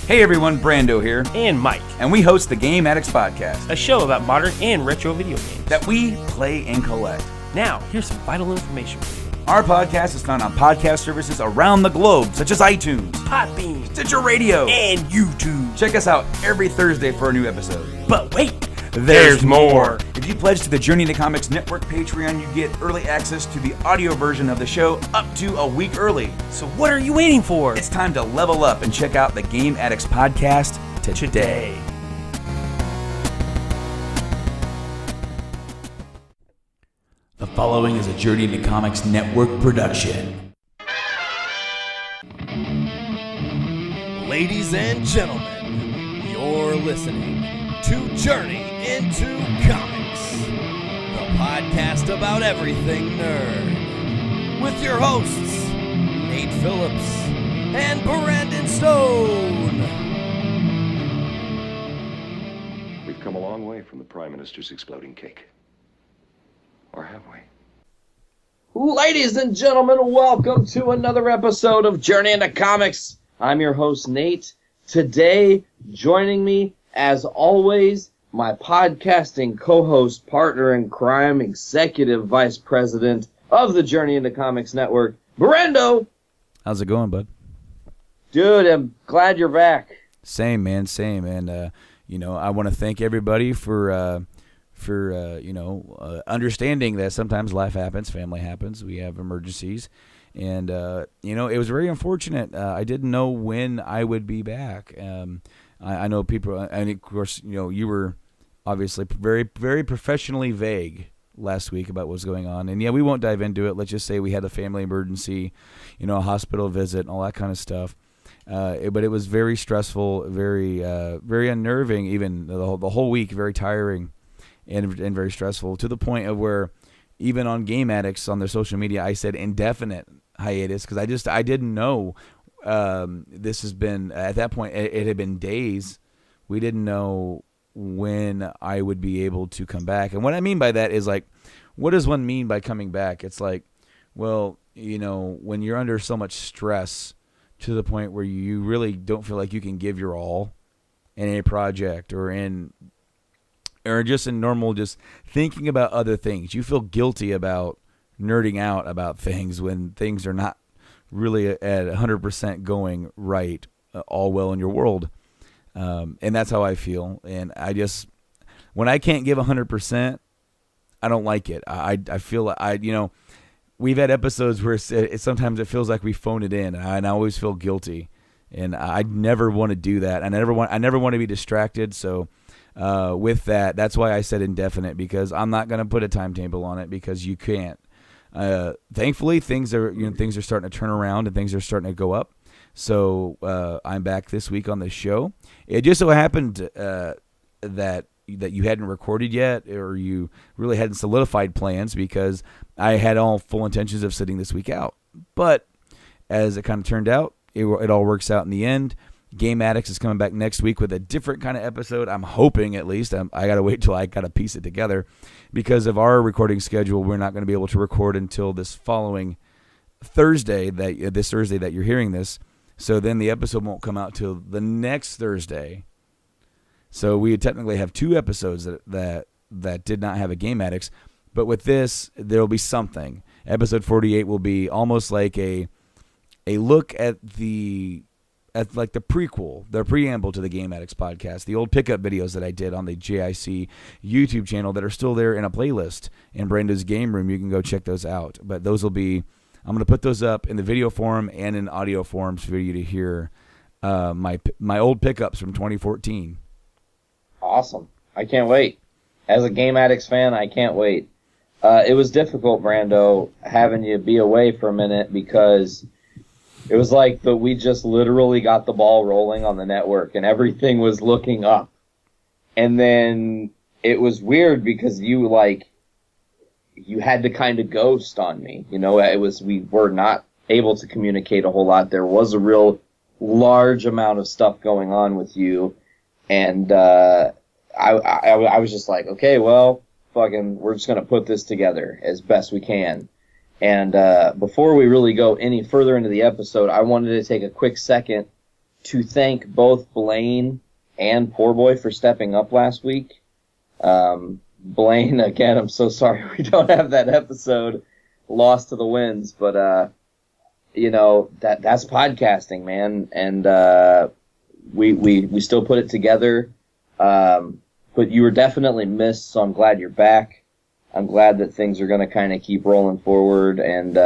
Hey everyone, Brando here. And Mike. And we host the Game Addicts Podcast. A show about modern and retro video games. That we play and collect. Now, here's some vital information for you. Our podcast is found on podcast services around the globe, such as iTunes, Podbean, Stitcher Radio, and YouTube. Check us out every Thursday for a new episode. But wait, there's more. If you pledge to the Journey into Comics Network Patreon, you get early access to the audio version of the show up to a week early. So what are you waiting for? It's time to level up and check out the Game Addicts Podcast today. The following is a Journey into Comics Network production. Ladies and gentlemen, you're listening to Journey into Comics, the podcast about everything nerd, with your hosts, Nate Phillips and Brandon Stone. We've come a long way from the Prime Minister's exploding cake. Or have we? Ladies and gentlemen, welcome to another episode of Journey into Comics. I'm your host, Nate. Today, joining me, as always, my podcasting co-host, partner in crime, executive vice president of the Journey into Comics Network, Brando. How's it going, bud? Dude, I'm glad you're back. Same, man, same. And, I want to thank everybody for understanding that sometimes life happens, family happens, we have emergencies. And, it was very unfortunate. I didn't know when I would be back. I know people, and of course, you were obviously very, very professionally vague last week about what was going on. And, yeah, we won't dive into it. Let's just say we had a family emergency, a hospital visit and all that kind of stuff. But it was very stressful, very, very unnerving, even the whole week, very tiring and very stressful, to the point of where even on Game Addicts on their social media, I said indefinite hiatus because I didn't know. This has been, at that point, it had been days. We didn't know when I would be able to come back. And what I mean by that is, like, what does one mean by coming back? It's like, well, when you're under so much stress to the point where you really don't feel like you can give your all in a project or just in normal, just thinking about other things. You feel guilty about nerding out about things when things are not really at 100% going right, all well in your world. And that's how I feel. And when I can't give 100%, I don't like it. I feel like we've had episodes where sometimes it feels like we phone it in, and I always feel guilty. And I never want to do that. I never want to be distracted. So, with that's why I said indefinite, because I'm not going to put a timetable on it because you can't. Thankfully, things are starting to turn around and things are starting to go up. So I'm back this week on the show. It just so happened that you hadn't recorded yet, or you really hadn't solidified plans, because I had all full intentions of sitting this week out. But as it kind of turned out, it all works out in the end. Game Addicts is coming back next week with a different kind of episode. I'm hoping, at least. I got to wait till I got to piece it together. Because of our recording schedule, we're not going to be able to record until this following Thursday, this Thursday that you're hearing this. So then the episode won't come out till the next Thursday. So we technically have two episodes that did not have a Game Addicts. But with this, there will be something. Episode 48 will be almost like a look at the preamble to the Game Addicts podcast, the old pickup videos that I did on the JIC YouTube channel that are still there in a playlist in Brando's Game Room. You can go check those out. But those will be, I'm going to put those up in the video form and in audio forms for you to hear my old pickups from 2014. Awesome. I can't wait. As a Game Addicts fan, I can't wait. It was difficult, Brando, having you be away for a minute, because it was like we just literally got the ball rolling on the network and everything was looking up. And then it was weird because you had to kind of ghost on me. We were not able to communicate a whole lot. There was a real large amount of stuff going on with you. And I was just like, okay, well, we're just going to put this together as best we can. And before we really go any further into the episode, I wanted to take a quick second to thank both Blaine and Poor Boy for stepping up last week. Blaine, again, I'm so sorry we don't have that episode, Lost to the Winds, but that's podcasting, man, and we still put it together. But you were definitely missed, so I'm glad you're back. I'm glad that things are going to kind of keep rolling forward, and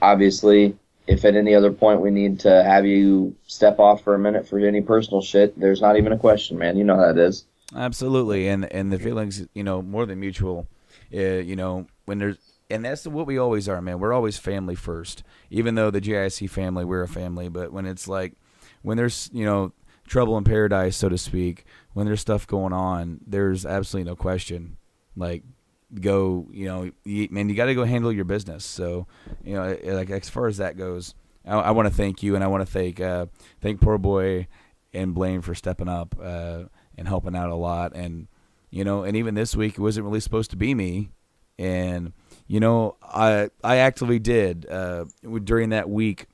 obviously, if at any other point we need to have you step off for a minute for any personal shit, there's not even a question, man. You know how it is. Absolutely, and the feelings, more than mutual. When there's, and that's what we always are, man. We're always family first. Even though the JIC family, we're a family, but when it's like, when there's, trouble in paradise, so to speak, when there's stuff going on, there's absolutely no question. Like, go, man, you got to go handle your business. So, like as far as that goes, I want to thank you, and I want to thank Poor Boy and Blaine for stepping up and helping out a lot. And and even this week, it wasn't really supposed to be me, and I actively did during that week.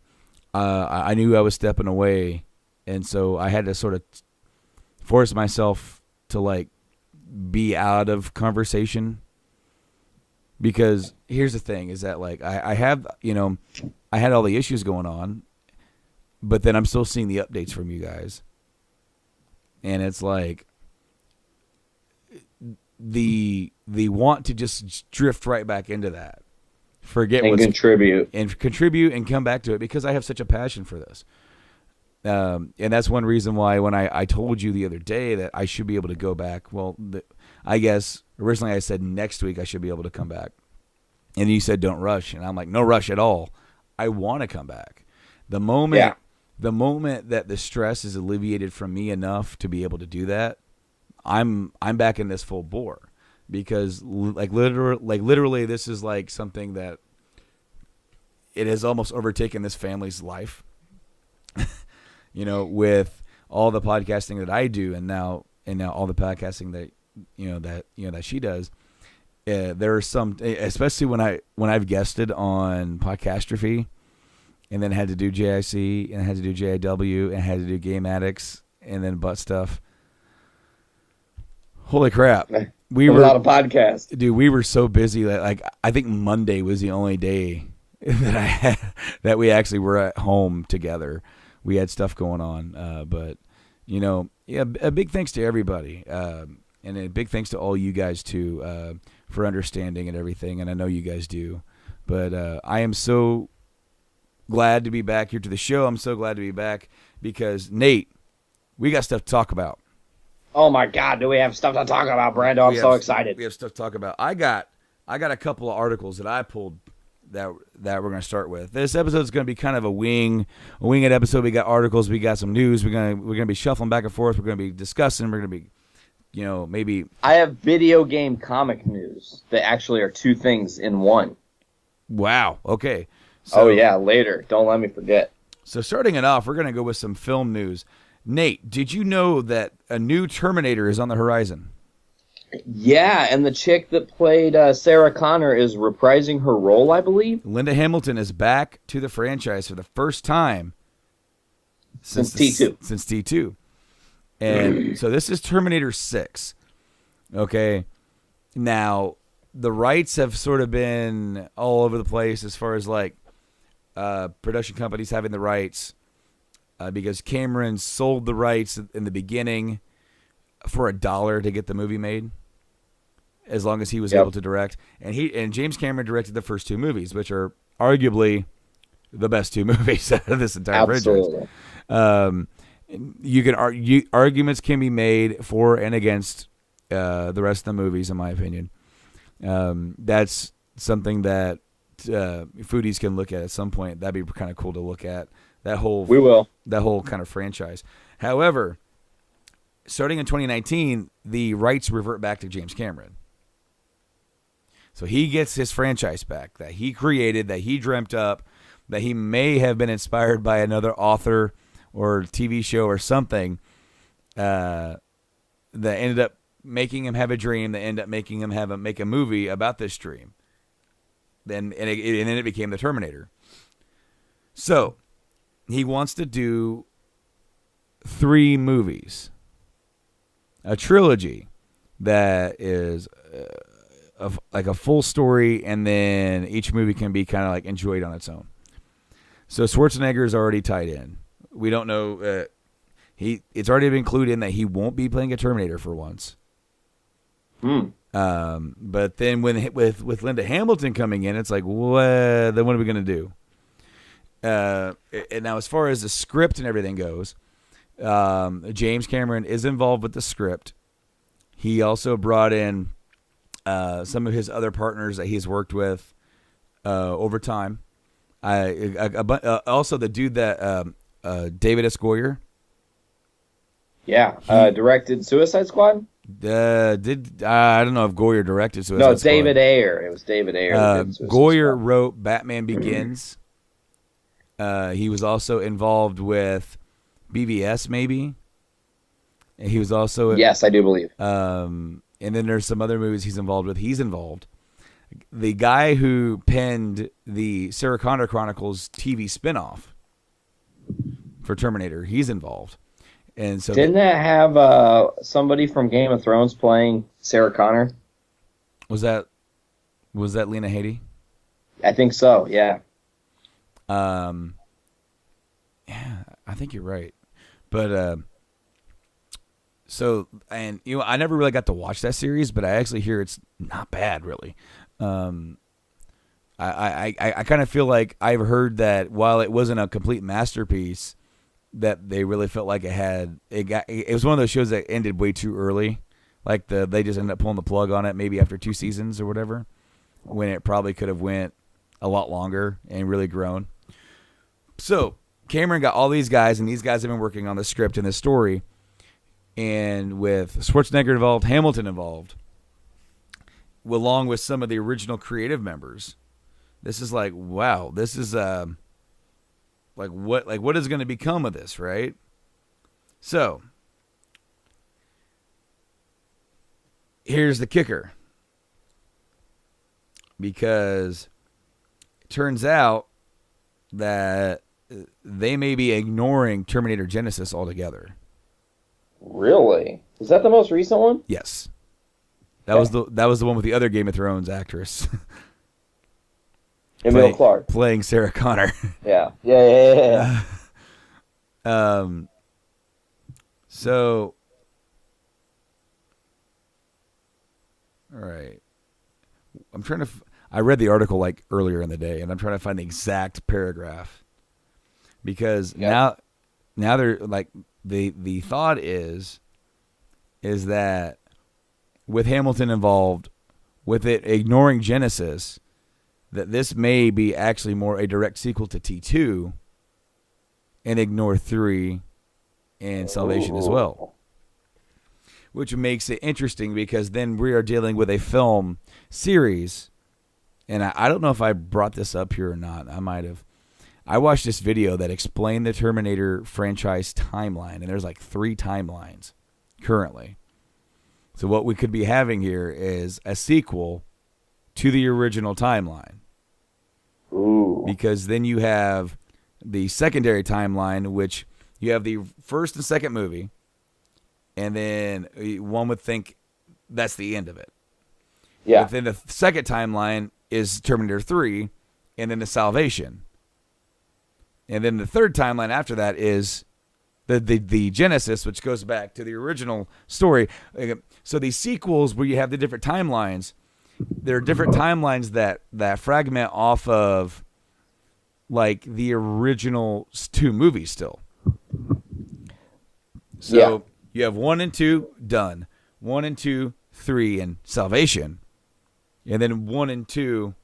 I knew I was stepping away, and so I had to sort of force myself to be out of conversation. Because here's the thing: is that I have I had all the issues going on, but then I'm still seeing the updates from you guys, and it's like the want to just drift right back into that, forget and contribute and come back to it because I have such a passion for this. And that's one reason why when I told you the other day that I should be able to go back. Well, I guess originally I said next week I should be able to come back. And you said don't rush. And I'm like, no rush at all. I want to come back. The moment that the stress is alleviated from me enough to be able to do that, I'm back in this full bore. Because literally this is like something that it has almost overtaken this family's life. With all the podcasting that I do, and now all the podcasting that that she does, there are some, especially when I've guested on Podcastrophe, and then had to do JIC, and had to do JIW, and had to do Game Addicts, and then butt stuff. Holy crap! We were a lot of podcasts, dude. We were so busy that I think Monday was the only day that we actually were at home together. We had stuff going on, but a big thanks to everybody, and a big thanks to all you guys too for understanding and everything. And I know you guys do, but I am so glad to be back here to the show. I'm so glad to be back because Nate, we got stuff to talk about. Oh my God, do we have stuff to talk about, Brando? I'm so excited. We have stuff to talk about. I got a couple of articles that I pulled that we're going to start with. This episode is going to be kind of a winged episode. We got articles, we got some news. We're going to be shuffling back and forth. We're going to be discussing. We're going to be, maybe. I have video game comic news that actually are two things in one. Wow. Okay. So, later. Don't let me forget. So starting it off, we're going to go with some film news. Nate, did you know that a new Terminator is on the horizon? Yeah, and the chick that played Sarah Connor is reprising her role, I believe. Linda Hamilton is back to the franchise for the first time since T2. Since T2. And so this is Terminator 6. Okay. Now, the rights have sort of been all over the place as far as production companies having the rights because Cameron sold the rights in the beginning for $1 to get the movie made. As long as he was able to direct, and James Cameron directed the first two movies, which are arguably the best two movies out of this entire franchise. You can arguments can be made for and against the rest of the movies, in my opinion. That's something that foodies can look at some point. That'd be kind of cool to look at that whole. We will that whole kind of franchise. However, starting in 2019, the rights revert back to James Cameron. So he gets his franchise back that he created, that he dreamt up, that he may have been inspired by another author or TV show or something that ended up making him have a dream, that ended up making him make a movie about this dream. And then it became the Terminator. So he wants to do 3 movies, a trilogy that is like a full story, and then each movie can be kind of like enjoyed on its own. So Schwarzenegger is already tied in. We don't know. It's already been included in that he won't be playing a Terminator for once. But then with Linda Hamilton coming in, it's like, what? Then what are we gonna do? And now, as far as the script and everything goes, James Cameron is involved with the script. He also brought in some of his other partners that he's worked with over time. Also, the dude that David S. Goyer. Yeah, directed Suicide Squad. I don't know if Goyer directed Suicide Squad. No, David Ayer. It was David Ayer. Goyer wrote Batman Begins. He was also involved with BVS, maybe. And he was also yes, I do believe. And then there's some other movies he's involved with. He's involved. The guy who penned the Sarah Connor Chronicles TV spinoff for Terminator, he's involved. And so didn't that have somebody from Game of Thrones playing Sarah Connor? Was that Lena Headey? I think so. Yeah. Yeah, I think you're right. But so, and I never really got to watch that series, but I actually hear it's not bad, really. I kind of feel like I've heard that while it wasn't a complete masterpiece, that they really felt like it was one of those shows that ended way too early. Like they just ended up pulling the plug on it maybe after 2 seasons or whatever, when it probably could have went a lot longer and really grown. So Cameron got all these guys, and these guys have been working on the script and the story. And with Schwarzenegger involved, Hamilton involved, along with some of the original creative members, this is like, wow, this is what is going to become of this, right? So here's the kicker, because it turns out that they may be ignoring Terminator Genisys altogether. Really? Is that the most recent one? Yes. That was the one with the other Game of Thrones actress. Emilia Clarke. Playing Sarah Connor. Yeah. So, all right. I'm trying to. I read the article like earlier in the day, and I'm trying to find the exact paragraph, because now they're like the thought is that with Hamilton involved, with it ignoring Genisys, that this may be actually more a direct sequel to T2 and ignore 3 and Salvation as well. Which makes it interesting, because then we are dealing with a film series. And I don't know if I brought this up here or not. I might have. I watched this video that explained the Terminator franchise timeline, and there's like 3 timelines currently. So what we could be having here is a sequel to the original timeline. Ooh. Because then you have the secondary timeline, which you have the first and second movie, and then one would think that's the end of it. Yeah. But then the second timeline is Terminator 3, and then the Salvation. And then the third timeline after that is the Genisys, which goes back to the original story. So these sequels where you have the different timelines, there are different timelines that fragment off of like the original 2 movies still. So you have 1 and 2 done, 1 and 2, 3, and Salvation, and then 1 and 2,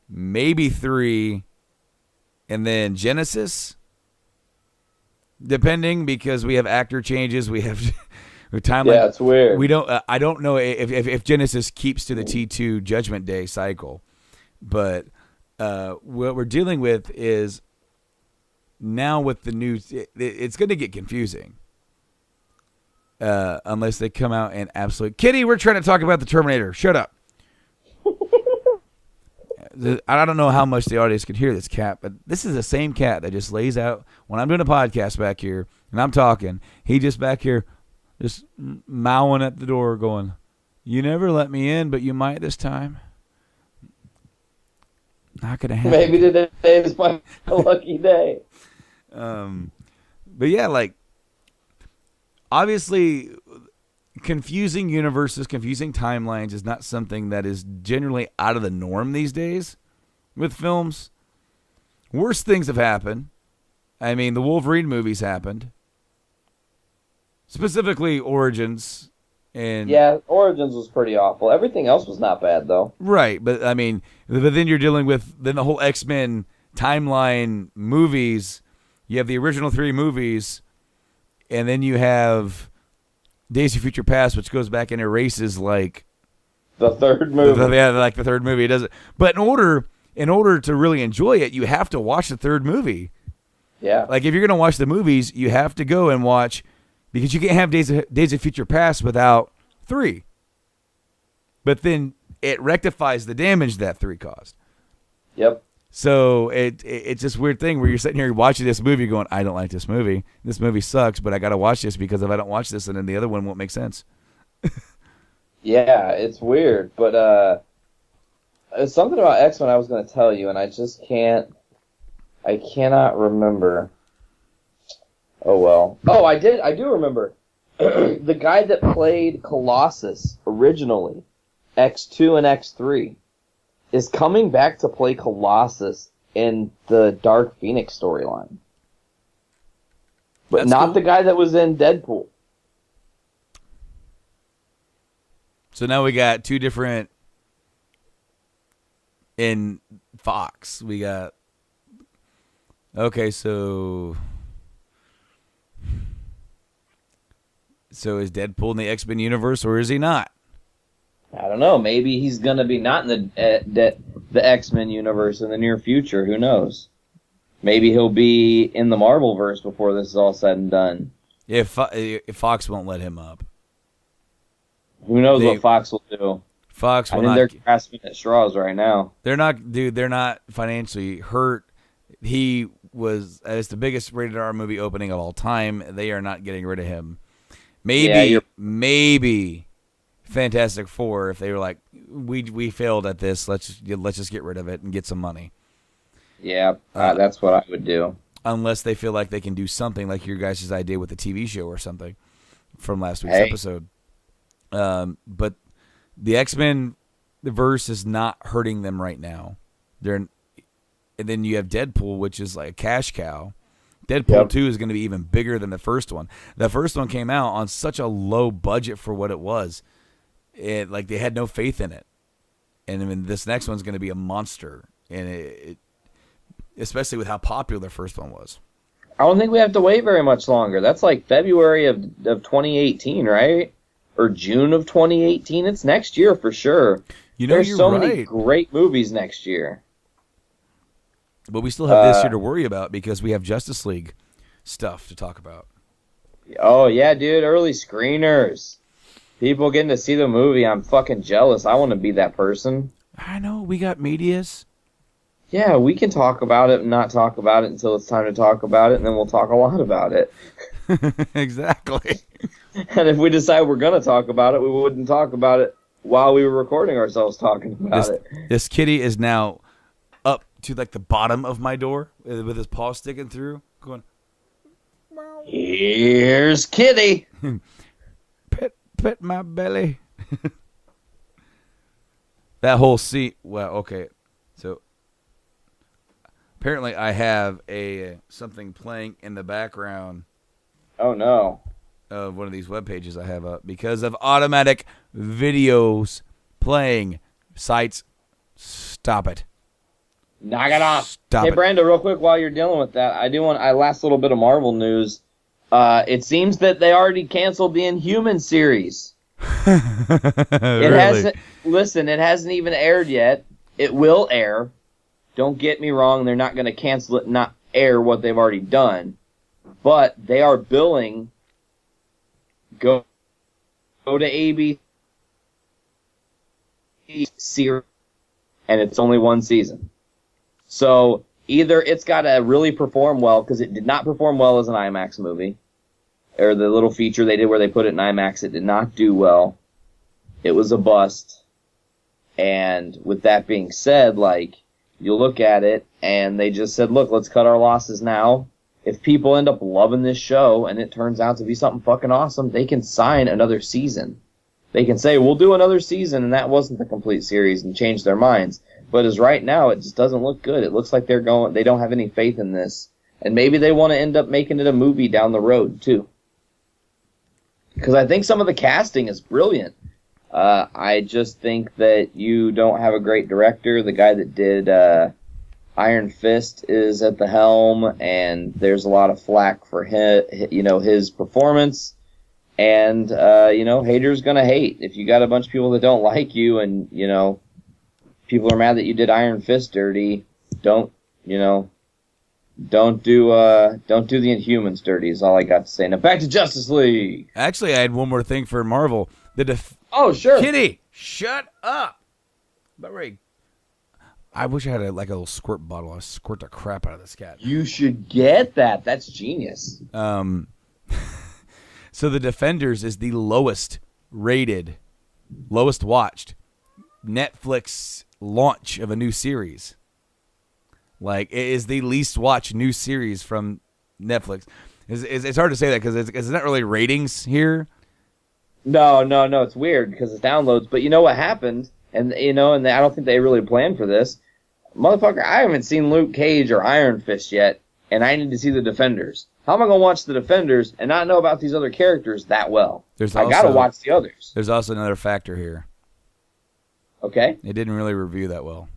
maybe 3, and then Genisys, depending, because we have actor changes, we have timeline. Yeah, it's weird. We don't. I don't know if Genisys keeps to the T2 Judgment Day cycle, but what we're dealing with is now with the new. It's going to get confusing unless they come out and absolutely. Kitty, we're trying to talk about the Terminator. Shut up. I don't know how much the audience can hear this cat, but this is the same cat that just lays out when I'm doing a podcast back here and I'm talking. He just back here, just mowing at the door, going, "You never let me in, but you might this time." Not gonna happen. Maybe today is my lucky day. But yeah, like obviously, confusing universes, confusing timelines is not something that is generally out of the norm these days with films. Worse things have happened. I mean, the Wolverine movies happened. Specifically, Origins. And yeah, Origins was pretty awful. Everything else was not bad, though. Right, but I mean, but then you're dealing with then the whole X-Men timeline movies. You have the original 3 movies, and then you have Days of Future Past, which goes back and erases like the third movie. Like the third movie. It doesn't. But in order to really enjoy it, you have to watch the third movie. Yeah. Like if you're gonna watch the movies, you have to go and watch, because you can't have Days of Future Past without 3. But then it rectifies the damage that 3 caused. Yep. So it's this weird thing where you're sitting here watching this movie going, I don't like this movie. This movie sucks, but I got to watch this because if I don't watch this, then the other one won't make sense. Yeah, it's weird. But there's something about X-Men I was going to tell you, and I cannot remember. Oh, well. Oh, I do remember. The guy that played Colossus originally, X2 and X3, is coming back to play Colossus in the Dark Phoenix storyline. But That's not cool. the guy that was in Deadpool. So now we got 2 different in Fox. We got, okay, so is Deadpool in the X-Men universe or is he not? I don't know. Maybe he's going to be not in the X-Men universe in the near future. Who knows? Maybe he'll be in the Marvelverse before this is all said and done. If Fox won't let him up. Who knows what Fox will do? Fox will I think not. they're grasping at straws right now. They're not, dude. They're not financially hurt. He was it's the biggest rated R movie opening of all time. They are not getting rid of him. Maybe Fantastic Four, if they were like, we failed at this, let's just get rid of it and get some money. Yeah, that's what I would do. Unless they feel like they can do something like your guys' idea with the TV show or something from last week's episode. But the X-Men, the verse is not hurting them right now. And then you have Deadpool, which is like a cash cow. Deadpool 2 is going to be even bigger than the first one. The first one came out on such a low budget for what it was. Like they had no faith in it. And I mean, this next one's going to be a monster. And it especially with how popular the first one was. I don't think we have to wait very much longer. That's like February of 2018, right? Or June of 2018. It's next year for sure. There's so many great movies next year. But we still have this year to worry about because we have Justice League stuff to talk about. Oh, yeah, dude. Early screeners. People getting to see the movie. I'm fucking jealous. I want to be that person. I know. We got medias. Yeah, we can talk about it and not talk about it until it's time to talk about it, and then we'll talk a lot about it. Exactly. And if we decide we're going to talk about it, we wouldn't talk about it while we were recording ourselves talking about it. This kitty is now up to like the bottom of my door with his paw sticking through, going, "Here's Kitty." Pet my belly. That whole seat. Well, okay. So apparently I have something playing in the background. Oh no. Of one of these web pages I have up because of automatic videos playing sites. Stop it. Knock it off. Stop it. Brando, real quick while you're dealing with that, last little bit of Marvel news. It seems that they already canceled the Inhuman series. It hasn't even aired yet. It will air. Don't get me wrong, they're not going to cancel it and not air what they've already done. But they are billing. Go to ABC series and it's only one season. So either it's got to really perform well, because it did not perform well as an IMAX movie, or the little feature they did where they put it in IMAX, it did not do well. It was a bust. And with that being said, like, you look at it, and they just said, look, let's cut our losses now. If people end up loving this show, and it turns out to be something fucking awesome, they can sign another season. They can say, we'll do another season, and that wasn't the complete series, and change their minds. But as right now, it just doesn't look good. It looks like they don't have any faith in this. And maybe they want to end up making it a movie down the road, too. Because I think some of the casting is brilliant. I just think that you don't have a great director. The guy that did Iron Fist is at the helm, and there's a lot of flack for his performance. And, haters gonna hate. If you got a bunch of people that don't like you, and, people are mad that you did Iron Fist dirty, don't do the Inhumans dirty is all I got to say. Now back to Justice League. Actually, I had one more thing for Marvel. Oh, sure. Kitty, shut up. But Ray, I wish I had a little squirt bottle. I'd squirt the crap out of this cat. You should get that. That's genius. So The Defenders is the lowest rated, lowest watched Netflix launch of a new series. Like, it is the least watched new series from Netflix. It's hard to say that because it's not really ratings here. No. It's weird because it's downloads. But you know what happened? And I don't think they really planned for this. Motherfucker, I haven't seen Luke Cage or Iron Fist yet, and I need to see The Defenders. How am I going to watch The Defenders and not know about these other characters that well? I got to watch the others. There's also another factor here. Okay. It didn't really review that well.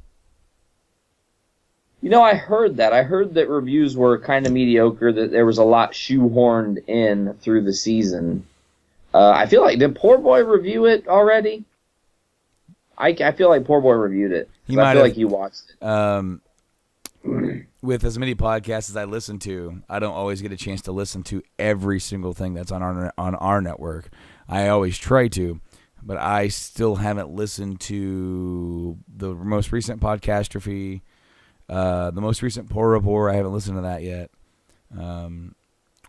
I heard that. I heard that reviews were kind of mediocre, that there was a lot shoehorned in through the season. I feel like, did Poor Boy review it already? I feel like Poor Boy reviewed it. I feel like he watched it. With as many podcasts as I listen to, I don't always get a chance to listen to every single thing that's on our network. I always try to, but I still haven't listened to the most recent Podcastrophe, the most recent Poor Report. I haven't listened to that yet,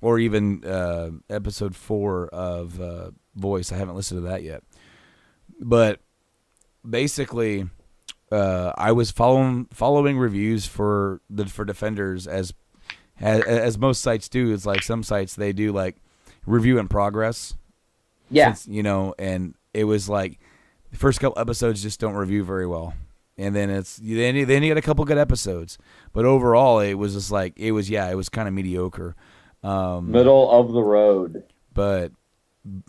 or even episode 4 of Voice. I haven't listened to that yet. But basically, I was following reviews for Defenders as most sites do. It's like some sites they do like review in progress. Yeah. And it was like the first couple episodes just don't review very well, and then then you get a couple good episodes, but overall it was just like it was kind of mediocre, middle of the road. But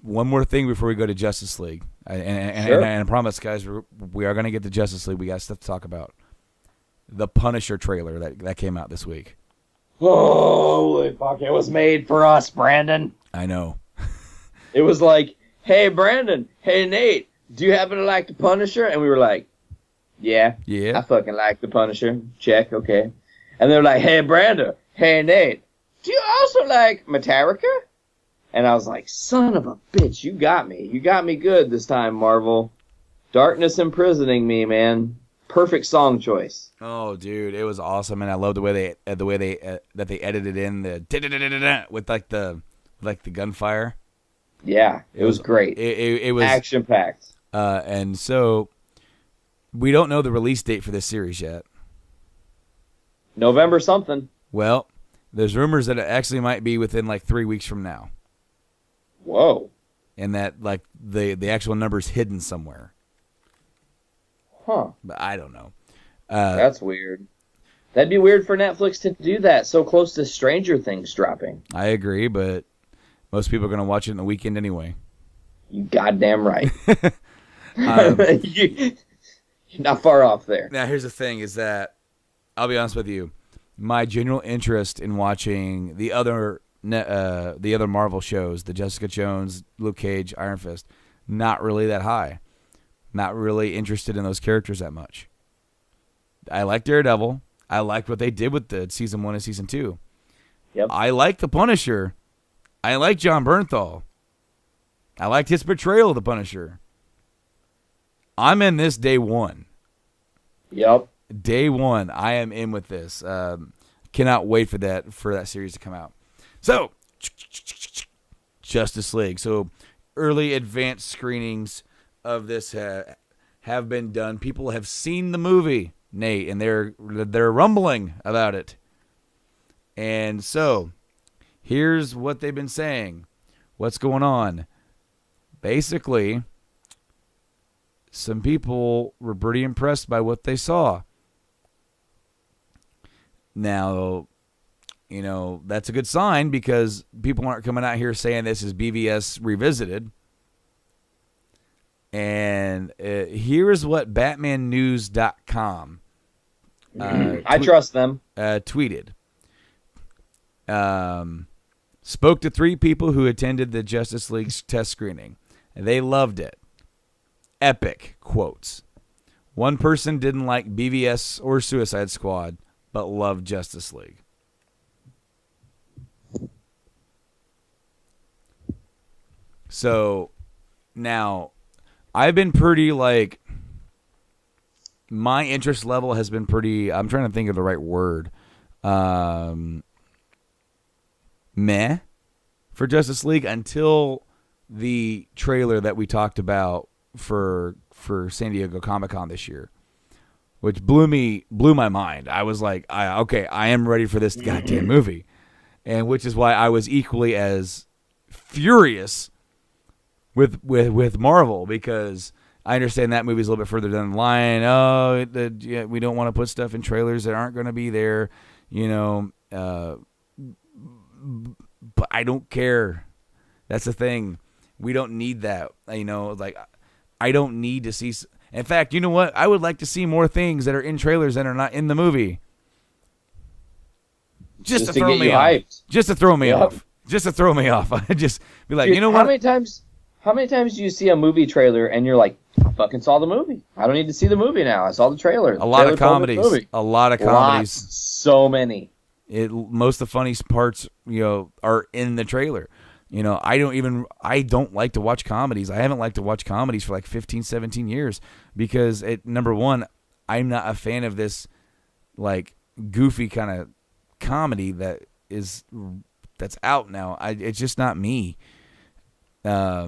one more thing before we go to Justice League. Sure. And I promise, guys, we are going to get to Justice League. We got stuff to talk about. The Punisher trailer that came out this week. Holy fuck, it was made for us, Brandon. I know. It was like, hey, Brandon, hey, Nate, do you happen to like The Punisher? And we were like, yeah, I fucking like The Punisher. Check, okay. And they were like, hey, Brandon, hey, Nate, do you also like Metallica? And I was like, son of a bitch, you got me. You got me good this time, Marvel. Darkness imprisoning me, man. Perfect song choice. Oh, dude, it was awesome, and I love the way they edited in the with like the gunfire. Yeah, it was great. It was action packed. And so we don't know the release date for this series yet. November something. Well, there's rumors that it actually might be within like 3 weeks from now. Whoa. And that like the actual number's hidden somewhere. Huh. But I don't know. That's weird. That'd be weird for Netflix to do that so close to Stranger Things dropping. I agree, but most people are going to watch it in the weekend anyway. You goddamn right. You're not far off there. Now, here's the thing is that, I'll be honest with you, my general interest in watching the other Marvel shows, the Jessica Jones, Luke Cage, Iron Fist, not really that high. Not really interested in those characters that much. I like Daredevil. I liked what they did with the season 1 and season 2. Yep. I like the Punisher. I like John Bernthal. I liked his portrayal of the Punisher. I'm in this day one. Yep. Day one, I am in with this. Cannot wait for that series to come out. So, Justice League. So, early advanced screenings of this have been done. People have seen the movie, Nate, and they're rumbling about it. And so, here's what they've been saying. What's going on? Basically, some people were pretty impressed by what they saw. Now, that's a good sign because people aren't coming out here saying this is BVS revisited. And here is what BatmanNews.com I trust them. Tweeted. Spoke to 3 people who attended the Justice League's test screening. They loved it. Epic quotes. One person didn't like BVS or Suicide Squad, but loved Justice League. So, now, I've been pretty, my interest level has been pretty, I'm trying to think of the right word, meh for Justice League until the trailer that we talked about for San Diego Comic-Con this year, which blew my mind. I was like, I am ready for this goddamn movie. And which is why I was equally as furious with Marvel, because I understand that movie's a little bit further down the line. We don't want to put stuff in trailers that aren't going to be there, but I don't care. That's the thing. We don't need that. I don't need to see. In fact, you know what? I would like to see more things that are in trailers that are not in the movie. Just to throw me off. Hyped. Just to throw me off. Just to throw me off. I just be like, Dude, what? How many times do you see a movie trailer and you're like, I fucking saw the movie. I don't need to see the movie now. I saw the trailer. A lot of comedies. Lots, so many. Most of the funniest parts, are in the trailer. I don't like to watch comedies. I haven't liked to watch comedies for 15, 17 years because number one, I'm not a fan of this goofy kind of comedy that's out now. It's just not me. I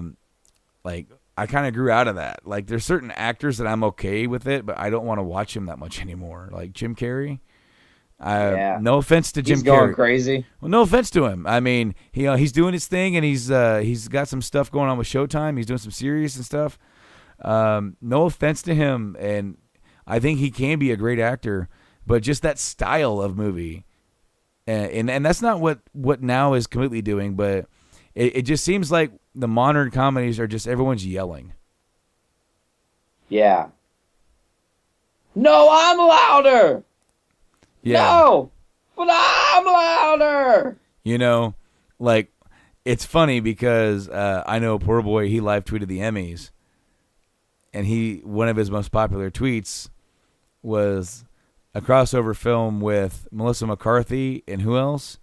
kind of grew out of that. There's certain actors that I'm okay with it, but I don't want to watch them that much anymore. Like Jim Carrey. No offense to Jim Carrey. He's going crazy. Well, no offense to him. I mean, he's doing his thing, and he's got some stuff going on with Showtime. He's doing some series and stuff. No offense to him, and I think he can be a great actor, but just that style of movie, and that's not what now is completely doing, but it just seems like the modern comedies are just everyone's yelling. Yeah. No, I'm louder. Yeah. No, but I'm louder. It's funny because I know poor boy, he live tweeted the Emmys, and one of his most popular tweets was a crossover film with Melissa McCarthy and who else?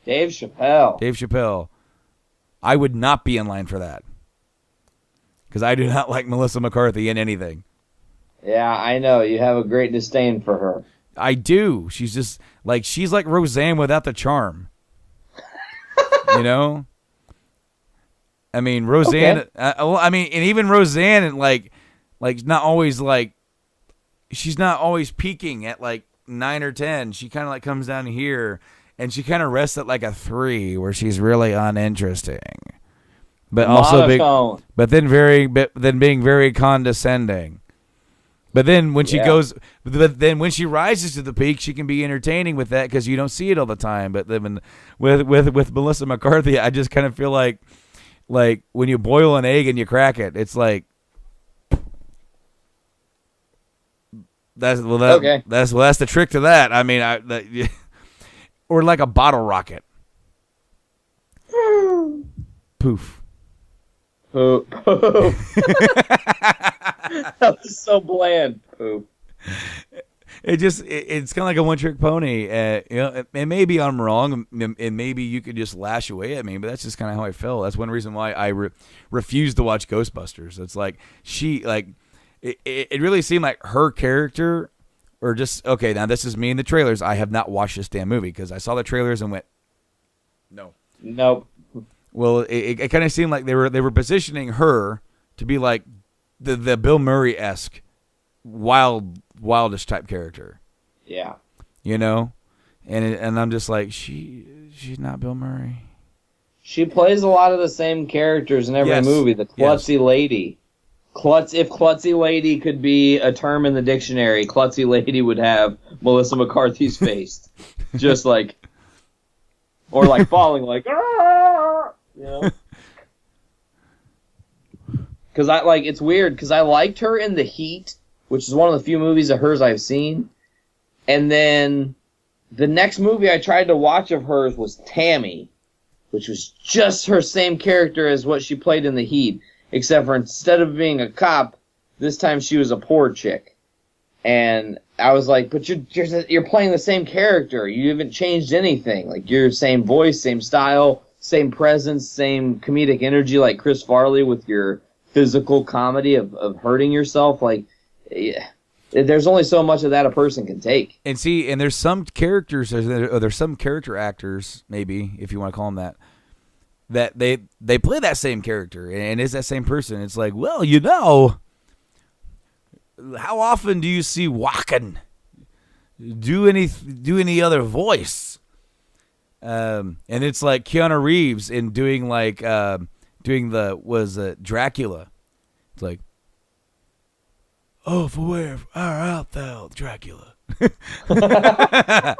Dave Chappelle. Dave Chappelle. I would not be in line for that because I do not like Melissa McCarthy in anything. Yeah, I know. You have a great disdain for her. I do. She's just she's like Roseanne without the charm. I mean, Roseanne. Okay. And even Roseanne, and not always she's not always peaking at 9 or 10. She kind of comes down here, and she kind of rests at a 3, where she's really uninteresting, but also big. But then being very condescending. But then when she when she rises to the peak, she can be entertaining with that because you don't see it all the time. But then with Melissa McCarthy, I just kind of feel like when you boil an egg and you crack it, it's that's the trick to that. I mean, or like a bottle rocket. Poof. Poop. That was so bland. Poop. It's kind of like a one-trick pony. And maybe I'm wrong, and maybe you could just lash away at me, but that's just kind of how I feel. That's one reason why I refuse to watch Ghostbusters. It's it really seemed like her character or just okay. Now this is me in the trailers. I have not watched this damn movie because I saw the trailers and went, no, Nope. Well, it kind of seemed like they were positioning her to be like the Bill Murray-esque wildish type character. Yeah. You know, and I'm just like she's not Bill Murray. She plays a lot of the same characters in every movie. The klutzy lady. If klutzy lady could be a term in the dictionary, klutzy lady would have Melissa McCarthy's face, just like, or like falling like, you know. Because it's weird because I liked her in The Heat, which is one of the few movies of hers I've seen, and then the next movie I tried to watch of hers was Tammy, which was just her same character as what she played in The Heat. Except for instead of being a cop, this time she was a poor chick. And I was like, but you're playing the same character. You haven't changed anything. Like, you're same voice, same style, same presence, same comedic energy like Chris Farley with your physical comedy of hurting yourself. Like, yeah, there's only so much of that a person can take. And see, and there's some characters, or there's some character actors, maybe, if you want to call them that they play that same character and is that same person. It's like, well, you know, how often do you see Walken do any other voice? And it's like Keanu Reeves in doing Dracula. It's like, oh, for where art thou, Dracula? I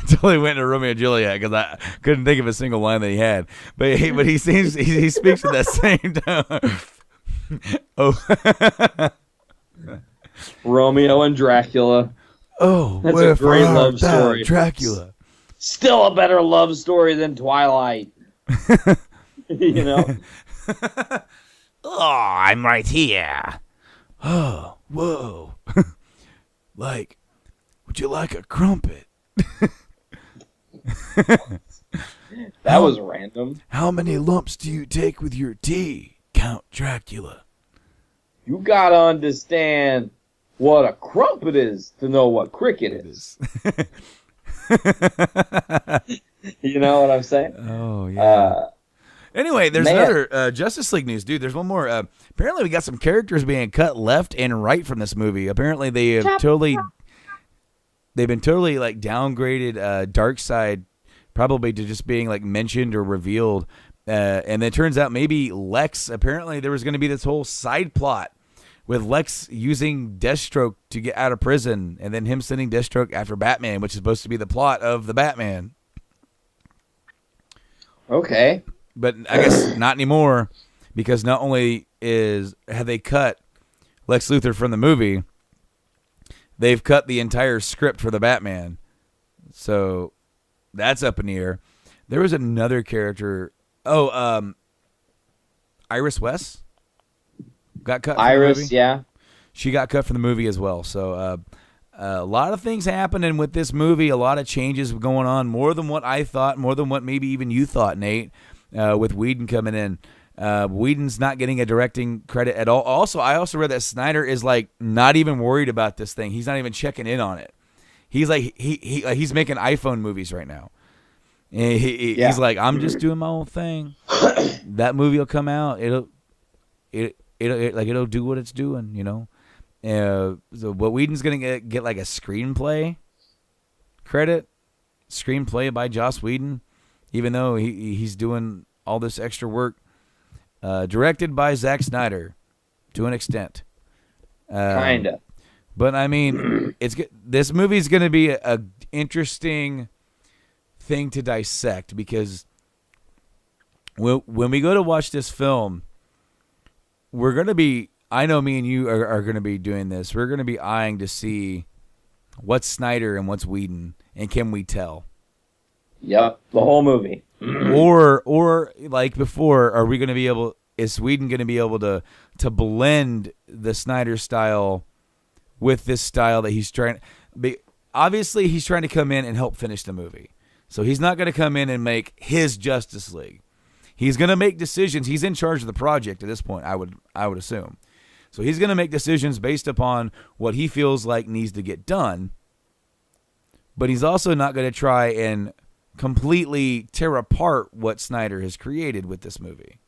totally went to Romeo and Juliet because I couldn't think of a single line that he had, but he speaks at that same time. Oh, Romeo and Dracula. Oh, that's a great love story. Dracula. Still a better love story than Twilight. You know. Oh, I'm right here. Oh, whoa. Like, would you like a crumpet? That was random. How many lumps do you take with your tea, Count Dracula? You gotta understand what a crumpet is to know what cricket is. You know what I'm saying? Oh, yeah. Anyway, there's another Justice League news, dude. There's one more. Apparently, we got some characters being cut left and right from this movie. Apparently, they've been totally like downgraded Darkseid, probably to just being like mentioned or revealed. And it turns out maybe Lex. Apparently, there was going to be this whole side plot with Lex using Deathstroke to get out of prison, and then him sending Deathstroke after Batman, which is supposed to be the plot of the Batman. Okay. But I guess not anymore, because not only have they cut Lex Luthor from the movie, they've cut the entire script for the Batman. So that's up in the air. There was another character. Oh, Iris West got cut from the movie. Yeah. She got cut from the movie as well. So a lot of things happening with this movie, a lot of changes going on, more than what I thought, more than what maybe even you thought, Nate. With Whedon coming in. Whedon's not getting a directing credit at all. Also, I also read that Snyder is like not even worried about this thing. He's not even checking in on it. He's like he's making iPhone movies right now. And he's like, I'm just doing my own thing. That movie will come out. It'll do what it's doing, you know. So what Whedon's gonna get like a screenplay credit, screenplay by Joss Whedon. Even though he's doing all this extra work, directed by Zack Snyder, to an extent, Kinda. But I mean, this movie's going to be a interesting thing to dissect because when we go to watch this film, we're going to be. I know me and you are going to be doing this. We're going to be eyeing to see what's Snyder and what's Whedon, and can we tell? Yep, the whole movie. or like before, are we going to be able? Is Sweden going to be able to blend the Snyder style with this style that he's trying? Obviously, he's trying to come in and help finish the movie, so he's not going to come in and make his Justice League. He's going to make decisions. He's in charge of the project at this point. I would assume. So he's going to make decisions based upon what he feels like needs to get done. But he's also not going to try and completely tear apart what Snyder has created with this movie.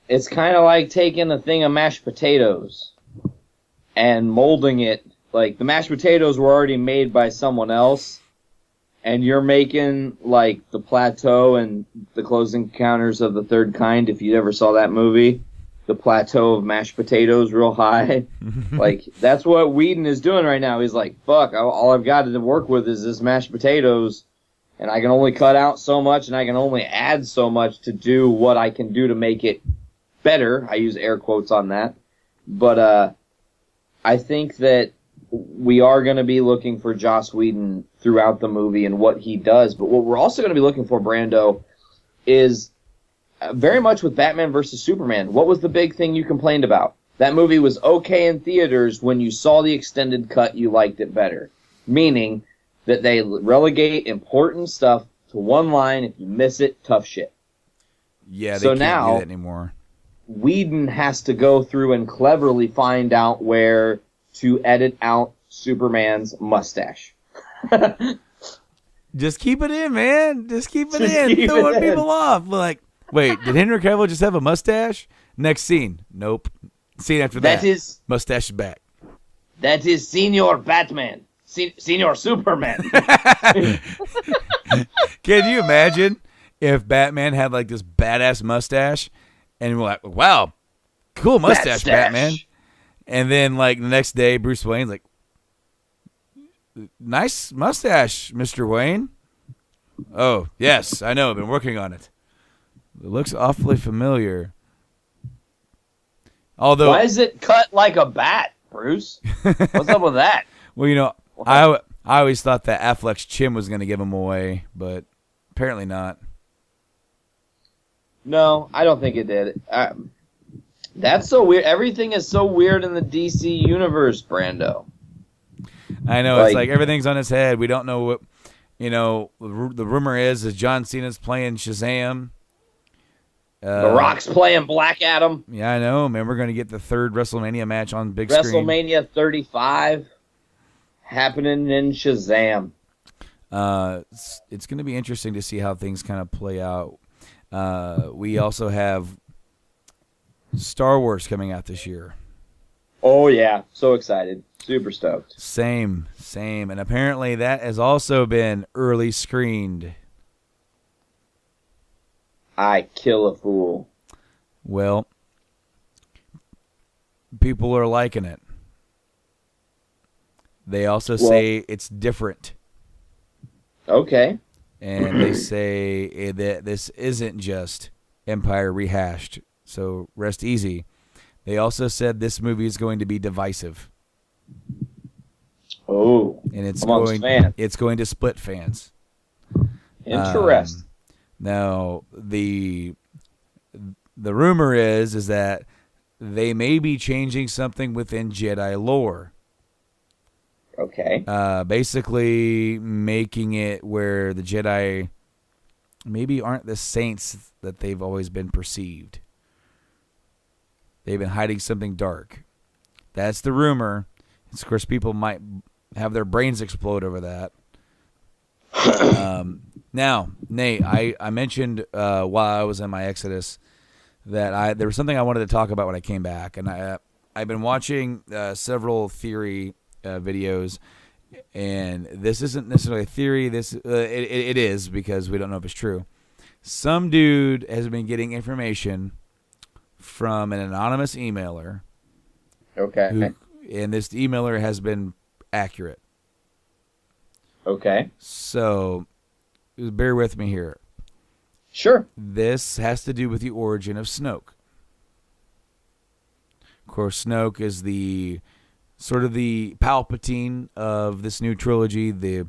It's kind of like taking a thing of mashed potatoes and molding it. Like, the mashed potatoes were already made by someone else, and you're making, like, the plateau and the Close Encounters of the Third Kind, if you ever saw that movie, the plateau of mashed potatoes real high. Like, that's what Whedon is doing right now. He's like, fuck, all I've got to work with is this mashed potatoes, and I can only cut out so much, and I can only add so much to do what I can do to make it better. I use air quotes on that. But I think that we are going to be looking for Joss Whedon throughout the movie and what he does. But what we're also going to be looking for, Brando, is very much with Batman versus Superman. What was the big thing you complained about? That movie was okay in theaters. When you saw the extended cut, you liked it better. Meaning that they relegate important stuff to one line. If you miss it, tough shit. Yeah, they so can't now, do that anymore. Whedon has to go through and cleverly find out where to edit out Superman's mustache. Just keep it in, man. Just keep it in. Throwing people off. Like, wait, did Henry Cavill just have a mustache? Next scene. Nope. Scene after that. Mustache is back. That is Senior Batman. Senior Superman. Can you imagine if Batman had like this badass mustache and we're like, wow, cool mustache, Batman. And then like the next day, Bruce Wayne's like, nice mustache, Mr. Wayne. Oh, yes, I know. I've been working on it. It looks awfully familiar. Although, why is it cut like a bat, Bruce? What's up with that? Well, you know, I always thought that Affleck's chin was going to give him away, but apparently not. No, I don't think it did. That's so weird. Everything is so weird in the DC universe, Brando. I know. It's like everything's on his head. We don't know what, you know, the rumor is John Cena's playing Shazam. The Rock's playing Black Adam. Yeah, I know. Man, we're going to get the third WrestleMania match on big screen. WrestleMania 35 happening in Shazam. It's going to be interesting to see how things kind of play out. We also have Star Wars coming out this year. Oh, yeah. So excited. Super stoked. Same. And apparently that has also been early screened. I kill a fool. Well, people are liking it. They also say it's different. Okay. And they say that this isn't just Empire rehashed, so rest easy. They also said this movie is going to be divisive. Oh, and it's going to split fans. Interesting. Now the rumor is that they may be changing something within Jedi lore. Okay. Basically making it where the Jedi maybe aren't the saints that they've always been perceived. They've been hiding something dark. That's the rumor. Of course, people might have their brains explode over that. Now, Nate, I mentioned while I was in my Exodus that there was something I wanted to talk about when I came back, and I've been watching several theory videos, and this isn't necessarily a theory. It is because we don't know if it's true. Some dude has been getting information from an anonymous emailer. Okay. And this emailer has been accurate. Okay. So, bear with me here. Sure. This has to do with the origin of Snoke. Of course, Snoke is the sort of the Palpatine of this new trilogy, the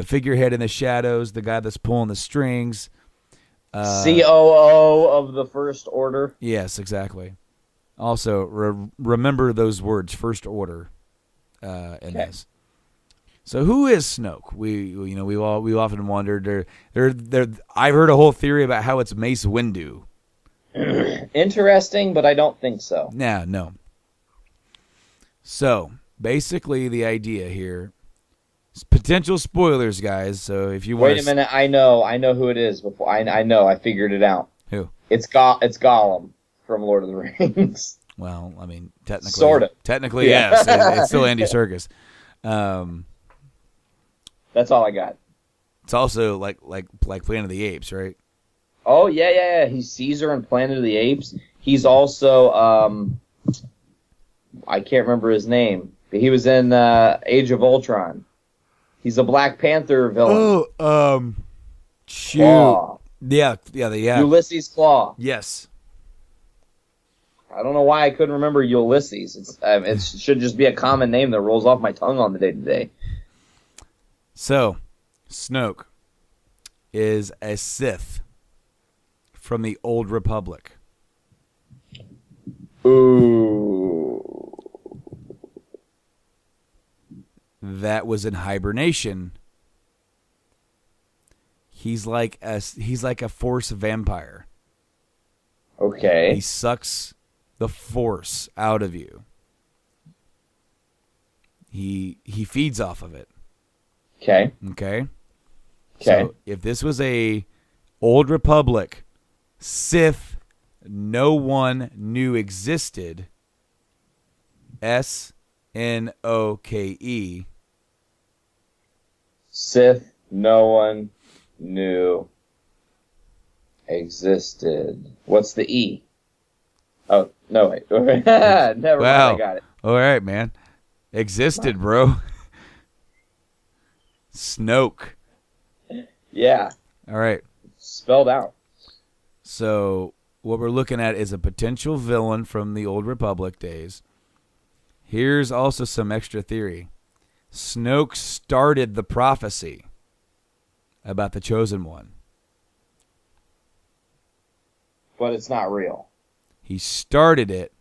figurehead in the shadows, the guy that's pulling the strings. COO of the First Order. Yes, exactly. Also, remember those words, First Order, in this. So, who is Snoke? We've often wondered. I've heard a whole theory about how it's Mace Windu. Interesting, but I don't think so. Nah, no. So, basically the idea here, potential spoilers, guys. So if you want Wait a minute, I know who it is. Before I know, I figured it out. Who? It's Gollum from Lord of the Rings. Well, I mean, technically, Sort of. Technically, Yeah. yes. It's still Andy Serkis. That's all I got. It's also like Planet of the Apes, right? Oh yeah. He's Caesar in Planet of the Apes. He's also I can't remember his name. But he was in Age of Ultron. He's a Black Panther villain. Oh, shoot. Claw. Yeah. Ulysses Claw. Yes. I don't know why I couldn't remember Ulysses. It should just be a common name that rolls off my tongue on the day-to-day. So, Snoke is a Sith from the Old Republic. Ooh. That was in hibernation. He's like a Force vampire. Okay. He sucks the Force out of you. He feeds off of it. Okay. Okay. Okay. So if this was a Old Republic Sith no one knew existed, Snoke, Sith no one knew existed. What's the E? Oh, no, wait. Never mind, I got it. All right, man. Existed, bro. Snoke. Yeah. All right. Spelled out. So what we're looking at is a potential villain from the Old Republic days. Here's also some extra theory. Snoke started the prophecy about the Chosen One. But it's not real. He started it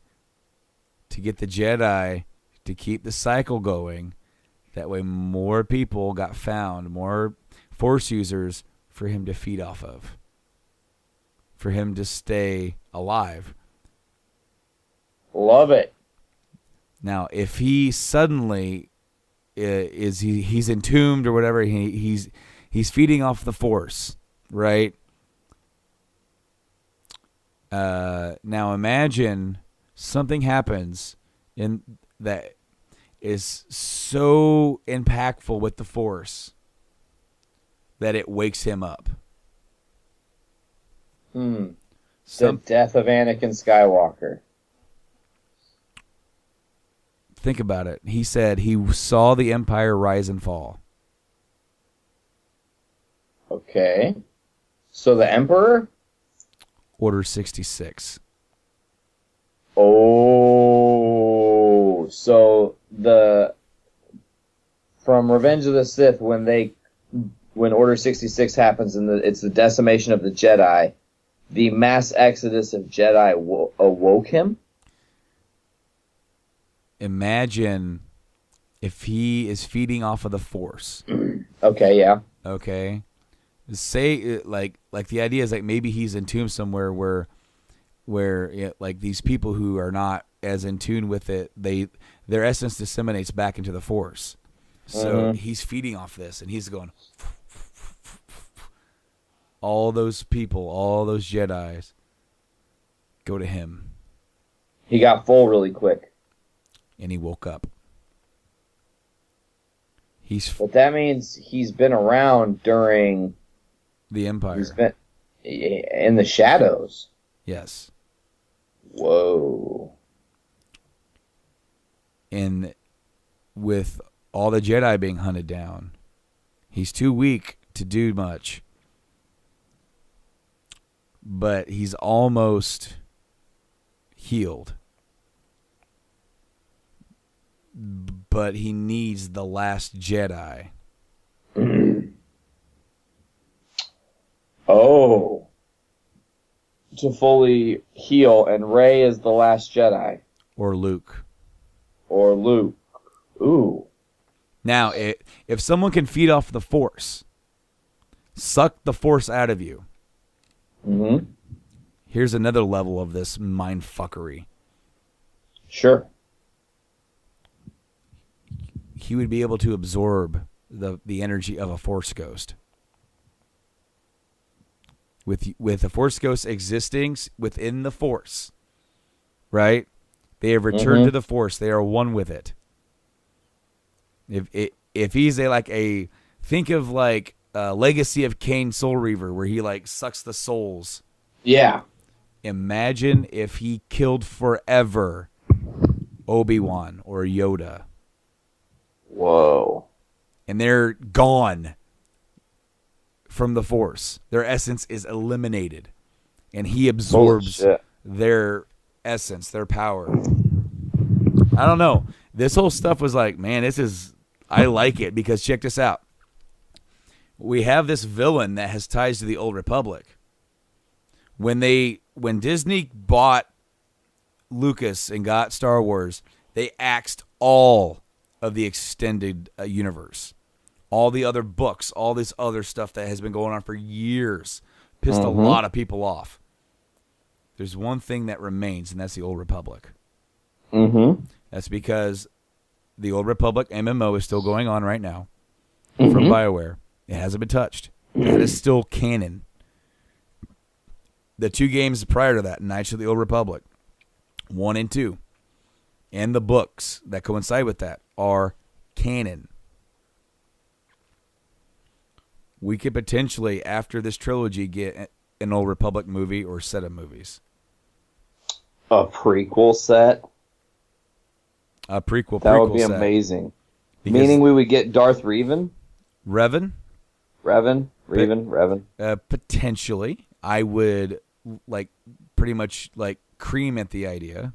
to get the Jedi to keep the cycle going. That way more people got found, more Force users for him to feed off of, for him to stay alive. Love it. Now, if he suddenly he's entombed or whatever, he's feeding off the Force, right? Now imagine something happens in that is so impactful with the Force that it wakes him up. The death of Anakin Skywalker. Think about it. He said he saw the Empire rise and fall. Okay. So the Emperor? Order 66. Oh, so from Revenge of the Sith, when Order 66 happens and it's the decimation of the Jedi, the mass exodus of Jedi awoke him? Imagine if he is feeding off of the Force. Okay, yeah. Okay. Say like the idea is like maybe he's entombed somewhere where like these people who are not as in tune with it, their essence disseminates back into the Force. So he's feeding off this and he's going all those people, all those Jedis go to him. He got full really quick. And he woke up. But that means he's been around during the Empire. He's been in the shadows. Yes. Whoa. And with all the Jedi being hunted down, he's too weak to do much. But he's almost healed. But he needs the last Jedi. Oh. To fully heal, and Rey is the last Jedi. Or Luke. Ooh. Now, if someone can feed off the Force, suck the Force out of you, here's another level of this mind fuckery. Sure. He would be able to absorb the energy of a Force ghost. With a Force ghost existing within the Force, right? They have returned to the Force. They are one with it. If he's think of like Legacy of Kain Soul Reaver, where he like sucks the souls. Yeah. Imagine if he killed forever Obi-Wan or Yoda. Whoa. And they're gone from the Force. Their essence is eliminated. And he absorbs their essence, their power. I don't know. This whole stuff was like, man, I like it because check this out. We have this villain that has ties to the Old Republic. When Disney bought Lucas and got Star Wars, they axed all of the extended universe. All the other books, all this other stuff that has been going on for years, pissed a lot of people off. There's one thing that remains, and that's the Old Republic. That's because the Old Republic MMO is still going on right now from BioWare. It hasn't been touched. That is still canon. The 2 games prior to that, Knights of the Old Republic, 1 and 2, and the books that coincide with that are canon. We could potentially, after this trilogy, get an Old Republic movie or set of movies. A prequel set? A prequel That would be set. amazing. Because Meaning we would get Darth Revan? Revan? Revan. Potentially. I would pretty much cream at the idea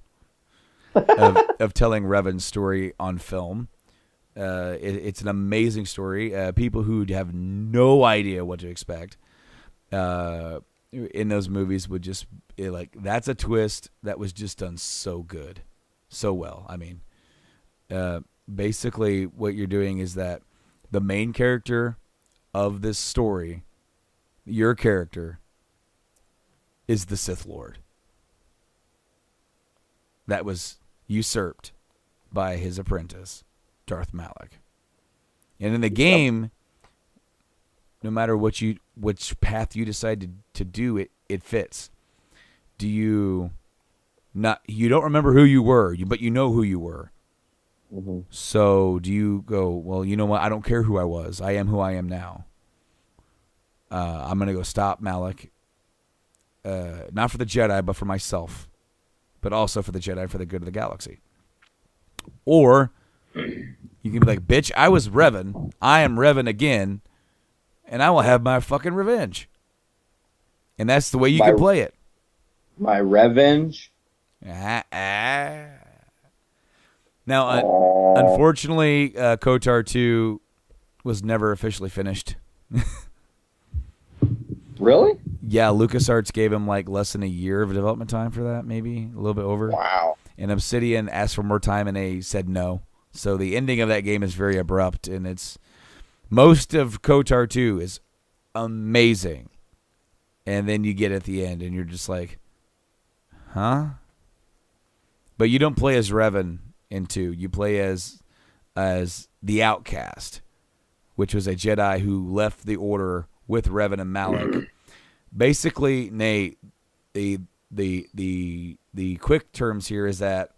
of telling Revan's story on film. It's an amazing story. People who have no idea what to expect in those movies would just that's a twist that was just done so good, so well. I mean, basically what you're doing is that the main character of this story, your character, is the Sith Lord that was usurped by his apprentice, Darth Malak. And in the game, no matter which path you decide to do, it fits. You don't remember who you were, but you know who you were. So do you go, well, you know what? I don't care who I was. I am who I am now. I'm going to go stop Malak. Not for the Jedi, but for myself. But also for the Jedi, for the good of the galaxy. Or you can be like, bitch, I was Revan. I am Revan again. And I will have my fucking revenge. And that's the way you can play it. My revenge? Now, unfortunately, KOTOR 2 was never officially finished. Really? Yeah, LucasArts gave him less than a year of development time for that, maybe a little bit over. Wow. And Obsidian asked for more time, and they said no. So the ending of that game is very abrupt, and most of KOTOR 2 is amazing. And then you get at the end, and you're just like, huh? But you don't play as Revan in 2. You play as the Outcast, which was a Jedi who left the Order with Revan and Malak. Basically, Nate, the quick terms here is that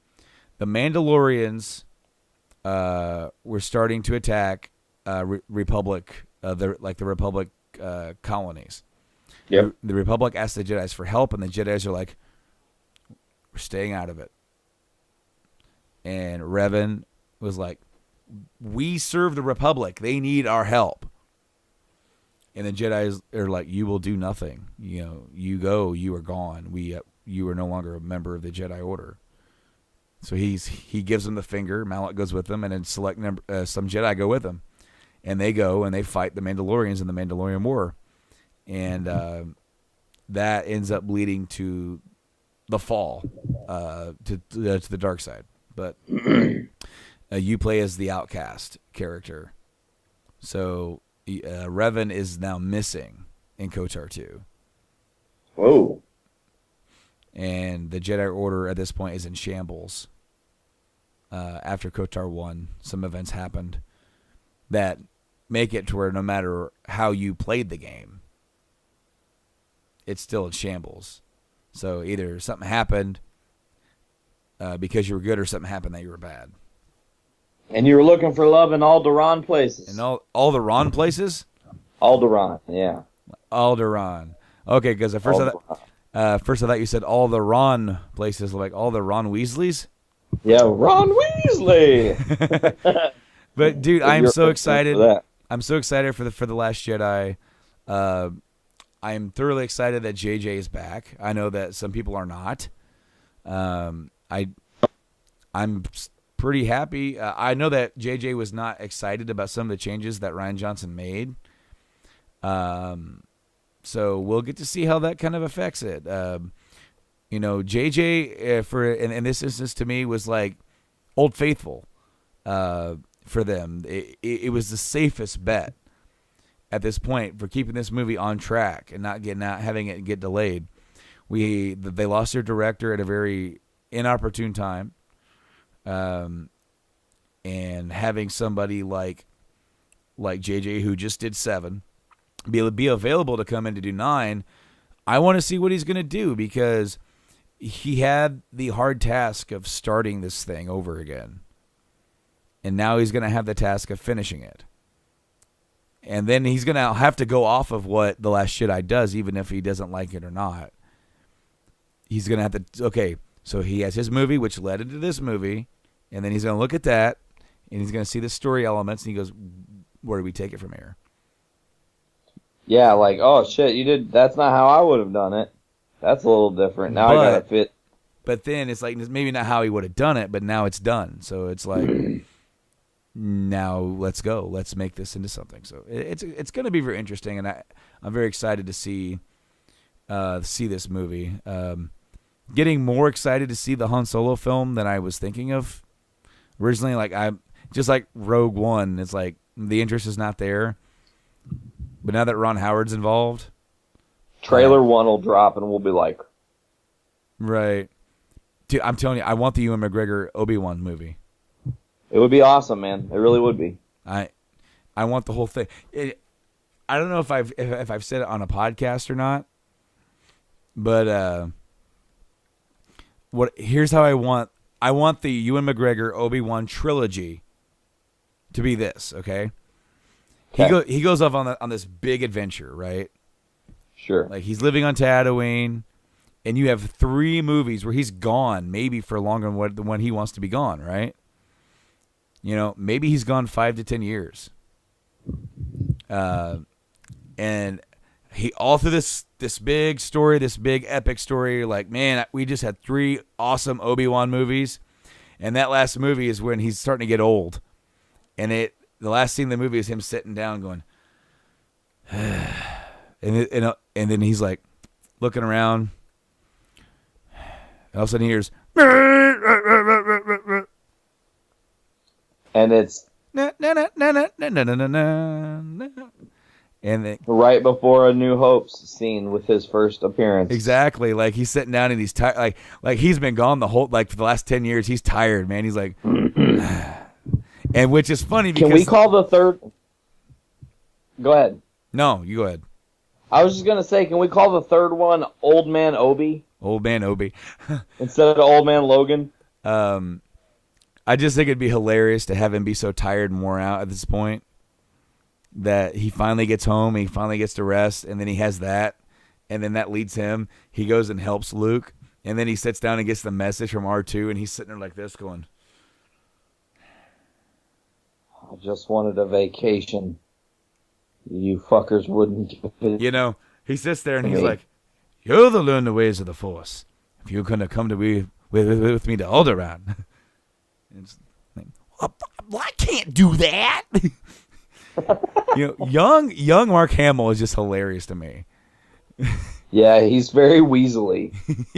the Mandalorians were starting to attack Republic, the Republic colonies. Yep. The Republic asked the Jedis for help, and the Jedis are like, we're staying out of it. And Revan was like, we serve the Republic. They need our help. And the Jedi are like, you will do nothing. You go, you are gone. You are no longer a member of the Jedi Order. So he gives them the finger. Malak goes with them, and then some Jedi go with him. And they go, and they fight the Mandalorians in the Mandalorian War. And that ends up leading to the fall, to the dark side. But you play as the Outcast character. So Revan is now missing in KOTOR 2. Whoa. and the Jedi Order at this point is in shambles. After KOTOR 1, some events happened that make it to where no matter how you played the game, it's still in shambles. So either something happened because you were good, or something happened that you were bad. And you were looking for love in Alderaan places. And all the Ron places? Alderaan, yeah. Alderaan. Okay, because at first I thought you said all the Ron places, like all the Ron Weasleys. Yeah, Ron Weasley. But dude, I'm so excited. For that. I'm so excited for the Last Jedi. I'm thoroughly excited that JJ is back. I know that some people are not. I'm pretty happy. I know that JJ was not excited about some of the changes that Rian Johnson made. So we'll get to see how that kind of affects it. JJ in this instance to me was like Old Faithful for them. It was the safest bet at this point for keeping this movie on track and not having it get delayed. They lost their director at a very inopportune time, and having somebody like JJ who just did 7 be available to come in to do 9. I want to see what he's going to do, because he had the hard task of starting this thing over again. And now he's going to have the task of finishing it. And then he's going to have to go off of what The Last Jedi does, even if he doesn't like it or not. He's going to have to, okay, so he has his movie, which led into this movie, and then he's going to look at that, and he's going to see the story elements, and he goes, where do we take it from here? Yeah, like, oh shit, that's not how I would have done it. That's a little different. Now I gotta fit. But then it's like, maybe not how he would have done it, but now it's done. So it's like, now let's go. Let's make this into something. So it's going to be very interesting, and I'm very excited to see this movie. Getting more excited to see the Han Solo film than I was thinking of originally. Like, I'm just like Rogue One. It's like the interest is not there, but now that Ron Howard's involved, trailer 1 will drop and we'll be like, right. Dude, I'm telling you, I want the Ewan McGregor Obi-Wan movie. It would be awesome, man. It really would be. I want the whole thing. I don't know if I've said it on a podcast or not, but here's how I want the Ewan McGregor Obi-Wan trilogy to be this, okay? He goes off on this big adventure, right? Sure. Like, he's living on Tatooine, and you have 3 movies where he's gone, maybe for longer than when he wants to be gone, right? You know, maybe he's gone 5 to 10 years. And he all through this big story, this big epic story, like, man, we just had 3 awesome Obi-Wan movies, and that last movie is when he's starting to get old, and the last scene of the movie is him sitting down going, and then he's like looking around, and all of a sudden he hears, and it's and then, right before A New Hope's scene with his first appearance. Exactly, like he's sitting down and he's tired, like he's been gone for the last 10 years. He's tired, man. He's like, and which is funny because can we call the third? Go ahead. No, you go ahead. I was just gonna say, can we call the third one Old Man Obi? Old Man Obi. Instead of Old Man Logan? I just think it'd be hilarious to have him be so tired and worn out at this point that he finally gets home, he finally gets to rest, and then he has that, and then that leads him. He goes and helps Luke, and then he sits down and gets the message from R2, and he's sitting there like this going, I just wanted a vacation. You fuckers wouldn't give it. You know, he sits there and he's like, you're the learn the ways of the Force. If you're going to come to be with me to Alderaan. It's like, well, I can't do that. You know, young Mark Hamill is just hilarious to me. Yeah, he's very weaselly.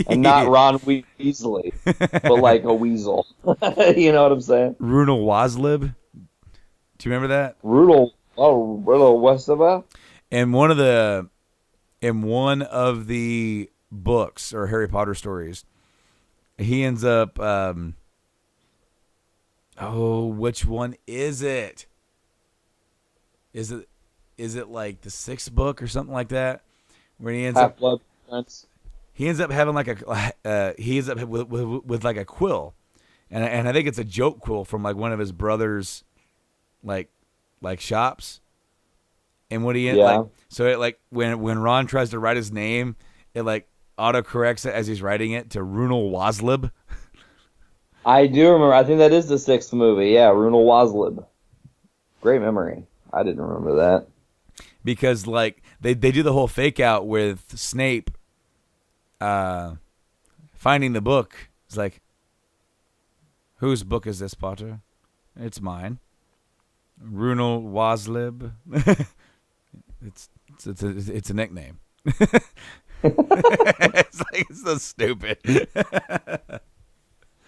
And not Ron Weasley, but like a weasel. You know what I'm saying? Runal Waslib. Do you remember that? Runal Wesley? And one of the books or Harry Potter stories. He ends up. Which one is it? Is it like the 6th book or something like that? Where he ends up. Half-Blood Prince. He ends up having like he ends up with like a quill, and I think it's a joke quill from like one of his brother's, like shops. And what he so it like when Ron tries to write his name, it like autocorrects it as he's writing it to Runel Waslib. I do remember. I think that is the 6th movie. Yeah, Runel Waslib. Great memory. I didn't remember that. Because like they do the whole fake out with Snape finding the book. It's like, whose book is this, Potter? It's mine. Runel Waslib. It's a nickname. It's so stupid. It's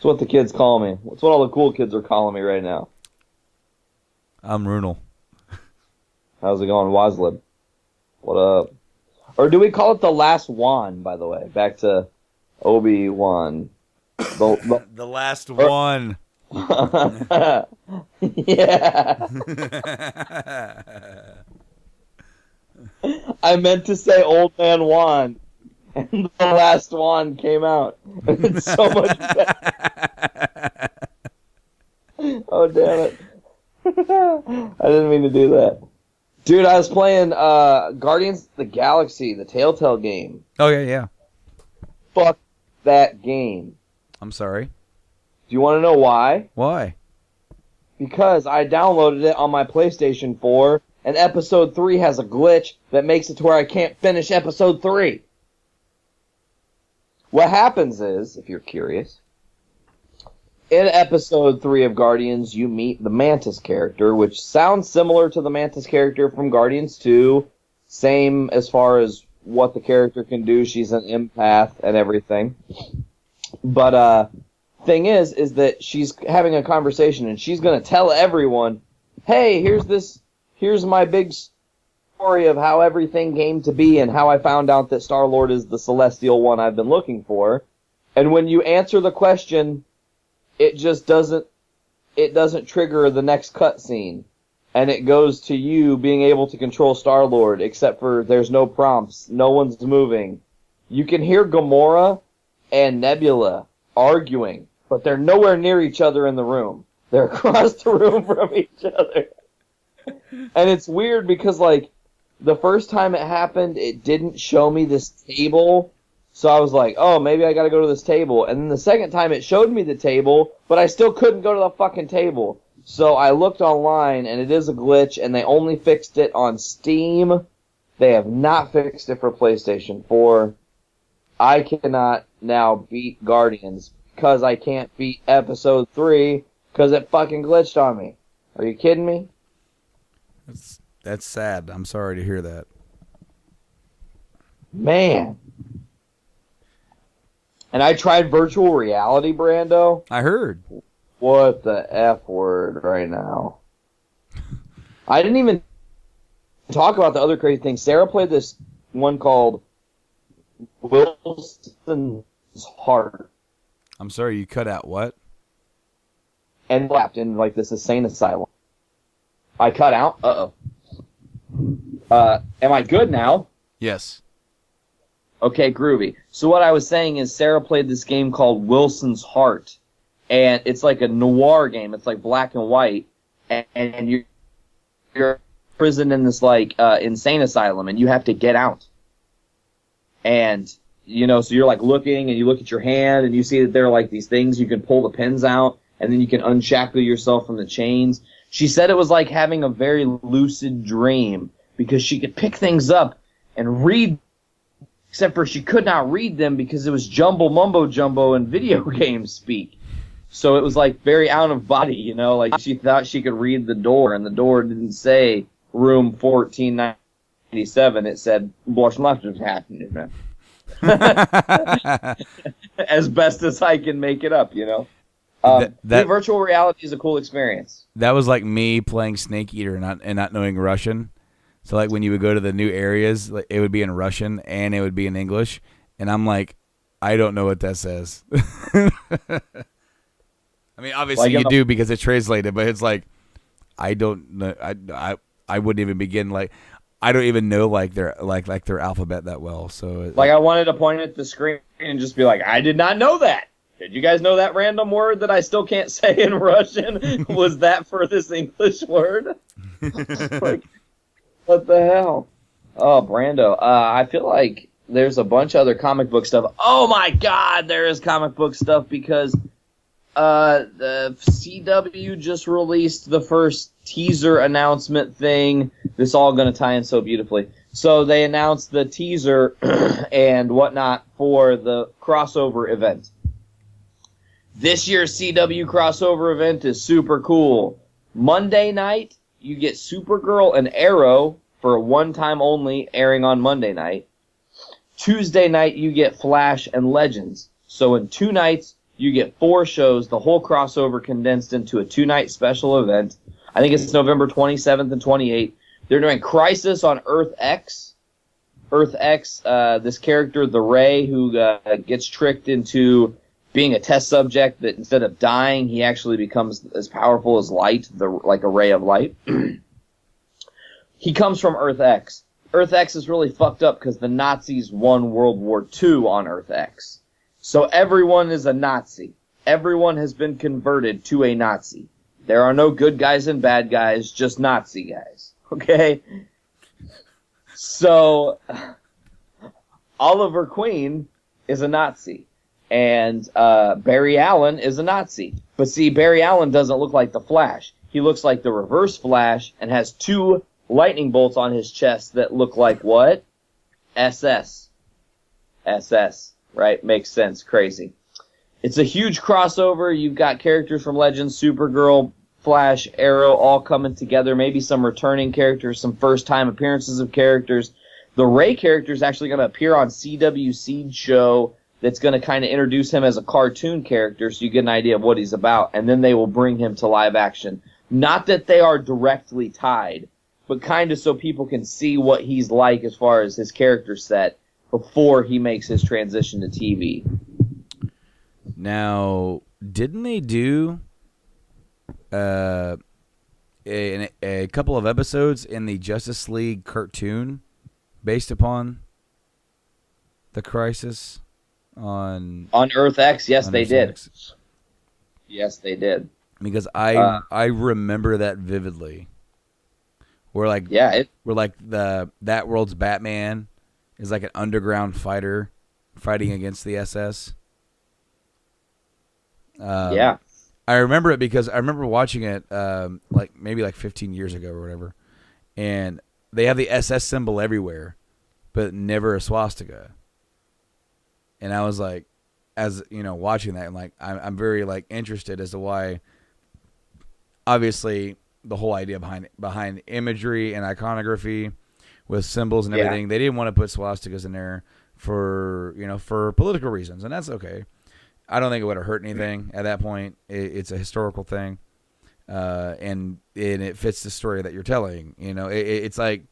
what the kids call me. It's what all the cool kids are calling me right now. I'm Runel. How's it going, Waslib? What up? Or do we call it the last one, by the way? Back to Obi-Wan. The last one. Yeah. I meant to say Old Man Juan, and the last one came out. It's so much better. Oh, damn it. I didn't mean to do that. Dude, I was playing Guardians of the Galaxy, the Telltale game. Oh, yeah. Fuck that game. I'm sorry. Do you want to know why? Why? Because I downloaded it on my PlayStation 4, and Episode 3 has a glitch that makes it to where I can't finish Episode 3. What happens is, if you're curious, in Episode 3 of Guardians, you meet the Mantis character, which sounds similar to the Mantis character from Guardians 2. Same as far as what the character can do. She's an empath and everything. But, thing is that she's having a conversation, and she's going to tell everyone, hey, here's my big story of how everything came to be and how I found out that Star-Lord is the celestial one I've been looking for. And when you answer the question, it just doesn't trigger the next cutscene. And it goes to you being able to control Star-Lord, except for there's no prompts, no one's moving. You can hear Gamora and Nebula arguing, but they're nowhere near each other in the room. They're across the room from each other. And it's weird because, like, the first time it happened, it didn't show me this table. So I was like, oh, maybe I gotta go to this table. And then the second time it showed me the table, but I still couldn't go to the fucking table. So I looked online, and it is a glitch, and they only fixed it on Steam. They have not fixed it for PlayStation 4. I cannot now beat Guardians because I can't beat Episode 3 because it fucking glitched on me. Are you kidding me? That's sad. I'm sorry to hear that. Man. And I tried virtual reality, Brando. I heard. What the F word right now? I didn't even talk about the other crazy thing. Sarah played this one called Wilson's Heart. I'm sorry, you cut out what? And left in like this insane asylum. I cut out? Uh-oh. Am I good now? Yes. Okay, groovy. So what I was saying is Sarah played this game called Wilson's Heart. And it's like a noir game. It's like black and white. And you're imprisoned in this like insane asylum, and you have to get out. And, you know, so you're like looking, and you look at your hand, and you see that there are like these things you can pull the pins out, and then you can unshackle yourself from the chains. She said it was like having a very lucid dream, because she could pick things up and read, except for she could not read them because it was jumbo mumbo jumbo and video game speak. So it was like very out of body, you know, like she thought she could read the door, and the door didn't say room 1497. It said blush left of happening. As best as I can make it up, you know. Virtual reality is a cool experience. That was like me playing Snake Eater and not knowing Russian. So like when you would go to the new areas, like, it would be in Russian and it would be in English, And I'm like, I don't know what that says. I mean, obviously you do because it's translated, but it's like, I don't know. I wouldn't even begin like, I don't even know like their alphabet that well. So I wanted to point at the screen and just be like, I did not know that. Did you guys know that random word that I still can't say in Russian was that for this English word? Like, what the hell? Oh, Brando. I feel like there's a bunch of other comic book stuff. Oh my God, there is comic book stuff because the CW just released the first teaser announcement thing. This is all going to tie in so beautifully. So they announced the teaser and whatnot for the crossover event. This year's CW crossover event is super cool. Monday night, you get Supergirl and Arrow for a one-time only, airing on Monday night. Tuesday night, you get Flash and Legends. So in 2 nights, you get 4 shows, the whole crossover condensed into a 2-night special event. I think it's November 27th and 28th. They're doing Crisis on Earth X. Earth X, this character, the Ray, who gets tricked into being a test subject that instead of dying, he actually becomes as powerful as light, like a ray of light. He comes from Earth X. Earth X is really fucked up because the Nazis won World War II on Earth X. So everyone is a Nazi. Everyone has been converted to a Nazi. There are no good guys and bad guys, just Nazi guys. Okay? So, Oliver Queen is a Nazi. And Barry Allen is a Nazi. But see, Barry Allen doesn't look like the Flash. He looks like the Reverse Flash and has 2 lightning bolts on his chest that look like what? SS. SS. Right? Makes sense. Crazy. It's a huge crossover. You've got characters from Legends, Supergirl, Flash, Arrow, all coming together. Maybe some returning characters, some first-time appearances of characters. The Ray character is actually going to appear on CW Seed Show. That's going to kind of introduce him as a cartoon character so you get an idea of what he's about, and then they will bring him to live action. Not that they are directly tied, but kind of so people can see what he's like as far as his character set before he makes his transition to TV. Now, didn't they do a couple of episodes in the Justice League cartoon based upon the Crisis? On Earth X, yes, they did. Yes, they did. Because I remember that vividly. Where that world's Batman is like an underground fighter fighting against the SS. Yeah, I remember it because I remember watching it maybe 15 years ago or whatever, and they have the SS symbol everywhere, but never a swastika. And I was like, as you know, watching that, and like I'm very like interested as to why. Obviously, the whole idea behind imagery and iconography with symbols and everything, they didn't want to put swastikas in there for political reasons, and that's okay. I don't think it would have hurt anything at that point. It's a historical thing, and it fits the story that you're telling. It's like,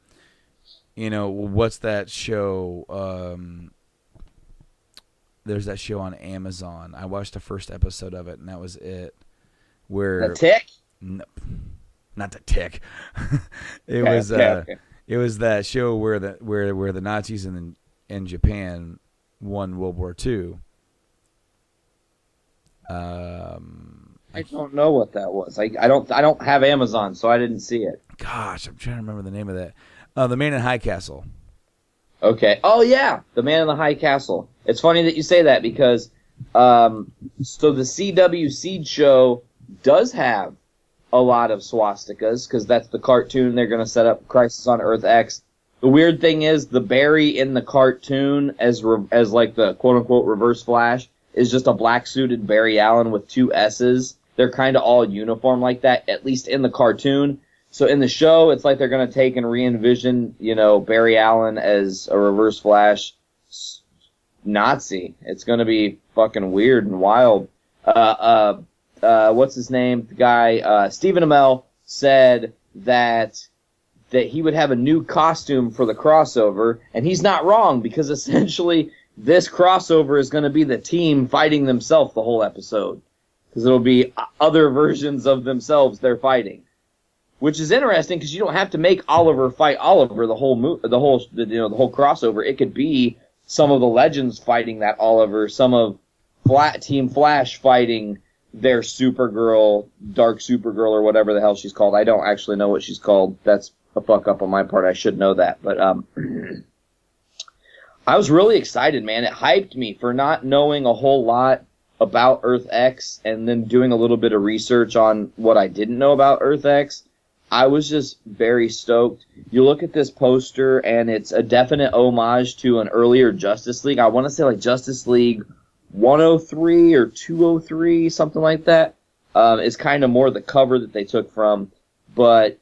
what's that show? There's that show on Amazon. I watched the first episode of it, and that was it. Where The Tick? No, not The Tick. It was that show where the Nazis in Japan won World War II. I don't know what that was. I don't have Amazon, so I didn't see it. Gosh, I'm trying to remember the name of that. The Man in High Castle. Okay. Oh yeah, The Man in the High Castle. It's funny that you say that because so the CW Seed Show does have a lot of swastikas because that's the cartoon they're going to set up Crisis on Earth X. The weird thing is the Barry in the cartoon as like the quote unquote Reverse Flash is just a black suited Barry Allen with 2 S's. They're kind of all uniform like that, at least in the cartoon. So in the show, it's like they're going to take and re-envision, Barry Allen as a Reverse Flash Nazi. It's going to be fucking weird and wild. What's his name? The guy, Stephen Amell said that he would have a new costume for the crossover, and he's not wrong because essentially this crossover is going to be the team fighting themselves the whole episode. Because it'll be other versions of themselves they're fighting. Which is interesting because you don't have to make Oliver fight Oliver the whole crossover. It could be some of the legends fighting that Oliver, some of Team Flash fighting their Supergirl, Dark Supergirl, or whatever the hell she's called. I don't actually know what she's called. That's a fuck up on my part. I should know that. But I was really excited, man. It hyped me for not knowing a whole lot about Earth X and then doing a little bit of research on what I didn't know about Earth X. I was just very stoked. You look at this poster, and it's a definite homage to an earlier Justice League. I want to say like Justice League 103 or 203, something like that. Is kind of more the cover that they took from. But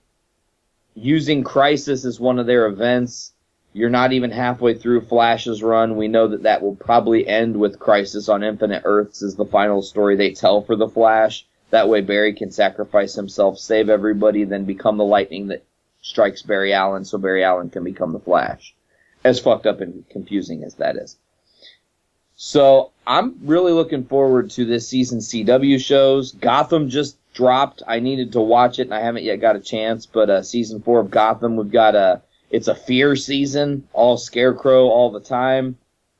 using Crisis as one of their events, you're not even halfway through Flash's run. We know that will probably end with Crisis on Infinite Earths as the final story they tell for the Flash. That way Barry can sacrifice himself, save everybody, then become the lightning that strikes Barry Allen so Barry Allen can become the Flash. As fucked up and confusing as that is. So I'm really looking forward to this season's CW shows. Gotham just dropped. I needed to watch it, and I haven't yet got a chance. But season 4 of Gotham, we've got it's a fear season, all Scarecrow all the time.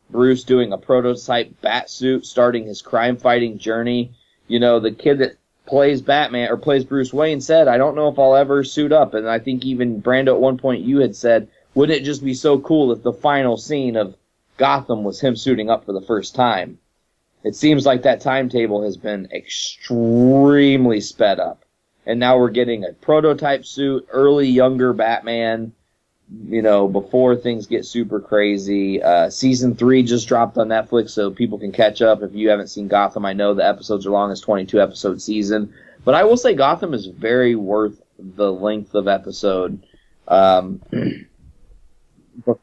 Bruce doing a prototype bat suit, starting his crime-fighting journey. You know, the kid that plays Batman or plays Bruce Wayne said, I don't know if I'll ever suit up. And I think even Brando at one point you had said, wouldn't it just be so cool if the final scene of Gotham was him suiting up for the first time? It seems like that timetable has been extremely sped up. And now we're getting a prototype suit, early younger Batman, you know, before things get super crazy. Season 3 just dropped on Netflix, so people can catch up. If you haven't seen Gotham, I know the episodes are long. It's 22-episode season. But I will say Gotham is very worth the length of episode. But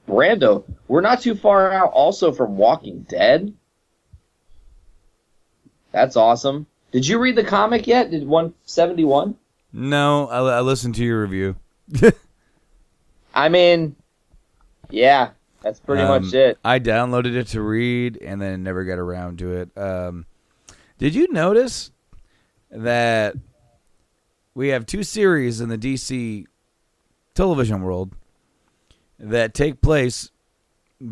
Brando, we're not too far out also from Walking Dead. That's awesome. Did you read the comic yet? Did 171? No, I listened to your review. I mean, yeah, that's pretty much it. I downloaded it to read and then never got around to it. Did you notice that we have 2 series in the DC television world that take place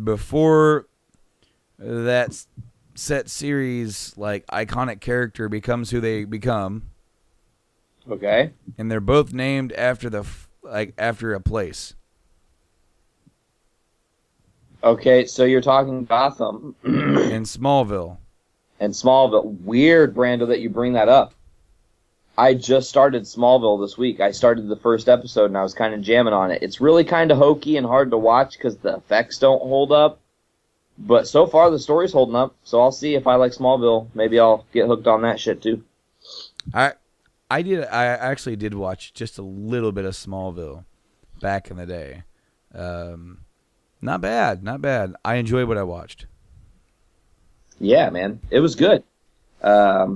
before that set series, like, iconic character becomes who they become? Okay. And they're both named after after a place. Okay, so you're talking Gotham. In Smallville. And Smallville. Weird, Brando, that you bring that up. I just started Smallville this week. I started the first episode, and I was kind of jamming on it. It's really kind of hokey and hard to watch because the effects don't hold up. But so far, the story's holding up, so I'll see if I like Smallville. Maybe I'll get hooked on that shit, too. I actually did watch just a little bit of Smallville back in the day. Not bad. I enjoyed what I watched. Yeah, man. It was good. I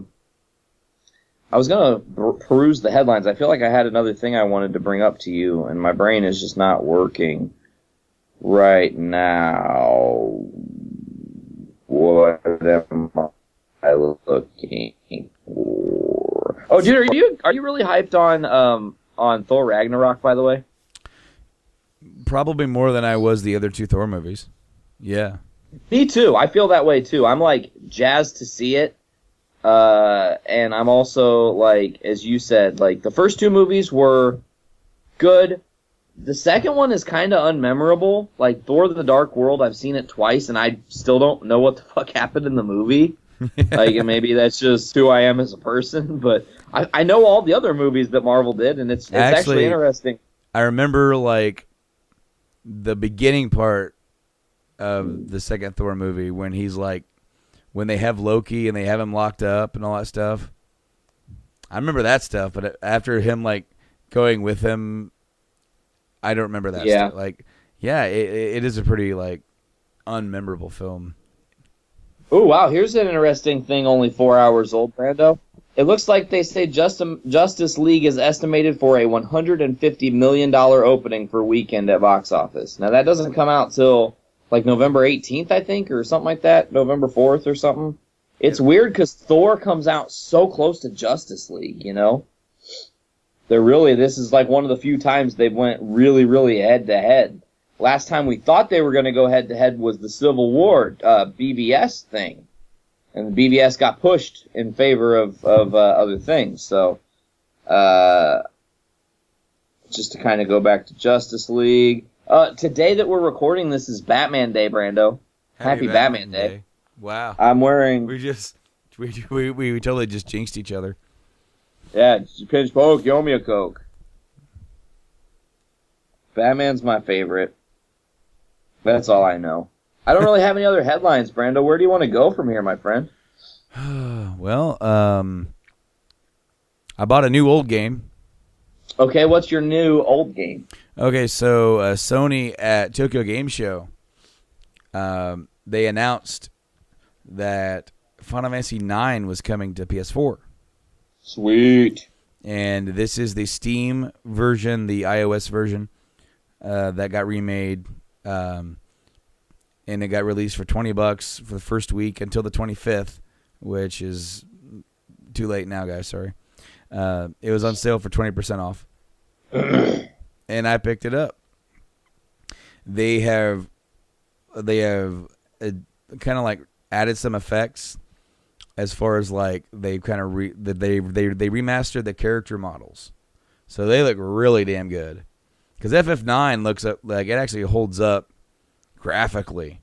was going to peruse the headlines. I feel like I had another thing I wanted to bring up to you, and my brain is just not working right now. What am I looking for? Oh, dude, are you really hyped on Thor Ragnarok, by the way? Probably more than I was the other 2 Thor movies. Yeah. Me too. I feel that way too. I'm like jazzed to see it. And I'm also like, as you said, like the first 2 movies were good. The second one is kind of unmemorable. Like Thor: The Dark World, I've seen it twice and I still don't know what the fuck happened in the movie. Like, and maybe that's just who I am as a person, but I know all the other movies that Marvel did, and it's actually interesting. I remember like the beginning part of the second Thor movie when he's like, when they have Loki and they have him locked up and all that stuff. I remember that stuff, but after him like going with him, I don't remember that stuff. Like, yeah, it is a pretty like unmemorable film. Oh, wow. Here's an interesting thing, only 4 hours old, Brando. It looks like they say Justice League is estimated for a $150 million opening for weekend at box office. Now, that doesn't come out till like November 18th, I think, or something like that, November 4th or something. It's weird because Thor comes out so close to Justice League, you know? This is like one of the few times they went really, really head-to-head. Last time we thought they were going to go head-to-head was the Civil War BVS thing. And the BVS got pushed in favor of other things. So, just to kind of go back to Justice League. Today that we're recording this is Batman Day, Brando. Happy Batman Day. Wow. I'm wearing... We totally just jinxed each other. Yeah, you pinch poke, you owe me a Coke. Batman's my favorite. That's all I know. I don't really have any other headlines, Brando. Where do you want to go from here, my friend? Well, I bought a new old game. Okay, what's your new old game? Okay, so Sony at Tokyo Game Show, they announced that Final Fantasy IX was coming to PS4. Sweet. And this is the Steam version, the iOS version, that got remade, and it got released for $20 for the first week until the 25th, which is too late now, guys. Sorry. It was on sale for 20% off, and I picked it up. They have kind of like added some effects. As far as like they kind of they remastered the character models, so they look really damn good. Because FF9 looks up like it actually holds up graphically.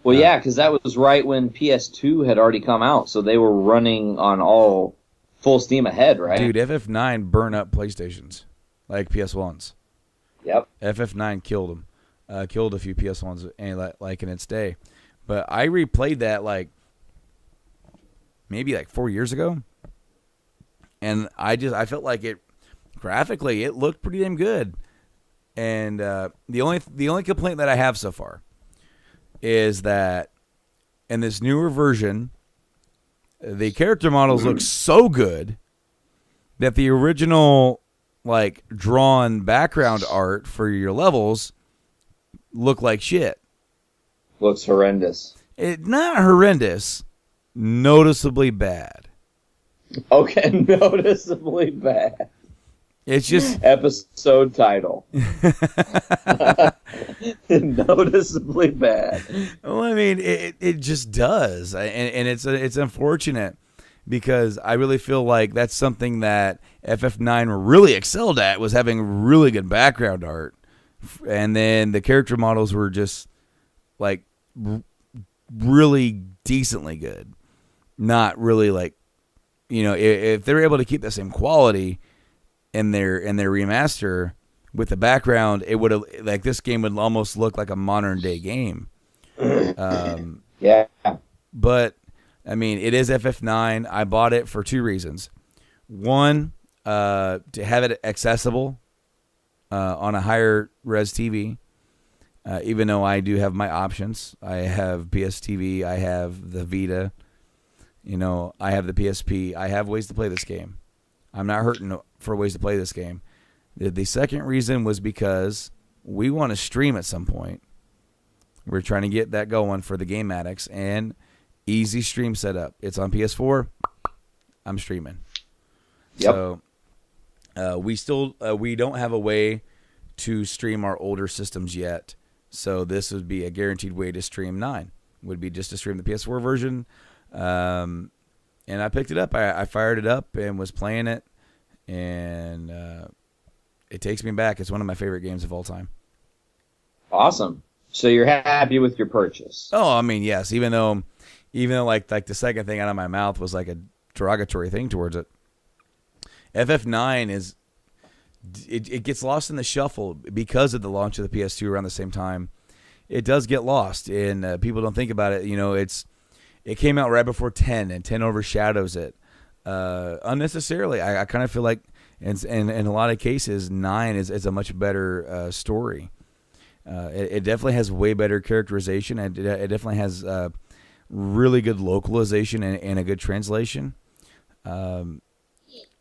Well, yeah, because that was right when PS2 had already come out, so they were running on all full steam ahead, right? Dude, FF9 burned up PlayStations like PS1s. Yep. FF9 killed them, killed a few PS1s like in its day. But I replayed that like. Maybe like 4 years ago, and I felt like it graphically it looked pretty damn good. And the only complaint that I have so far is that in this newer version, the character models look so good that the original like drawn background art for your levels look like shit. Looks horrendous. It's not horrendous. Noticeably bad. Okay, noticeably bad. It's just episode title. Noticeably bad. Well, I mean, it just does, and it's unfortunate because I really feel like that's something that FF9 really excelled at was having really good background art, and then the character models were just like really decently good. Not really like, you know, if they're able to keep the same quality in their remaster with the background, it would have like this game would almost look like a modern day game. Yeah. But I mean, it is FF9. I bought it for two reasons. One, to have it accessible on a higher res TV. Even though I do have my options, I have PS TV, I have the Vita. You know, I have the PSP. I have ways to play this game. I'm not hurting for ways to play this game. The second reason was because we want to stream at some point. We're trying to get that going for the Game Addicts and easy stream setup. It's on PS4. I'm streaming. Yep. So we don't have a way to stream our older systems yet. So this would be a guaranteed way to stream 9. Would be just to stream the PS4 version. And I picked it up. I fired it up and was playing it, and it takes me back. It's one of my favorite games of all time. Awesome. So you're happy with your purchase? Oh, I mean, yes. Even though like the second thing out of my mouth was like a derogatory thing towards it. FF9 is it gets lost in the shuffle because of the launch of the PS2 around the same time. It does get lost, and people don't think about it. You know, it came out right before 10, and 10 overshadows it unnecessarily. I kind of feel like, in a lot of cases, 9 is a much better story. It definitely has way better characterization, and it definitely has really good localization and a good translation.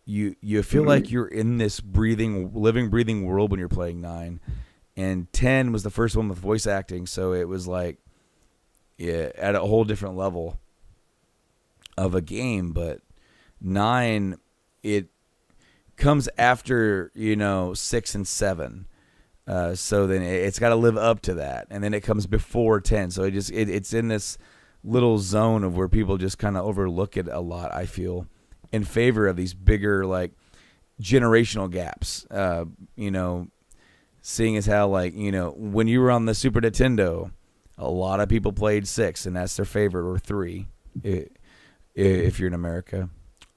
You feel like you're in this living, breathing world when you're playing 9, and 10 was the first one with voice acting, so it was like at a whole different level of a game. But 9, it comes after 6 and 7, so then it's got to live up to that, and then it comes before 10. So it's in this little zone of where people just kind of overlook it a lot, I feel, in favor of these bigger like generational gaps. Seeing as how when you were on the Super Nintendo, a lot of people played 6, and that's their favorite, or 3, if you're in America.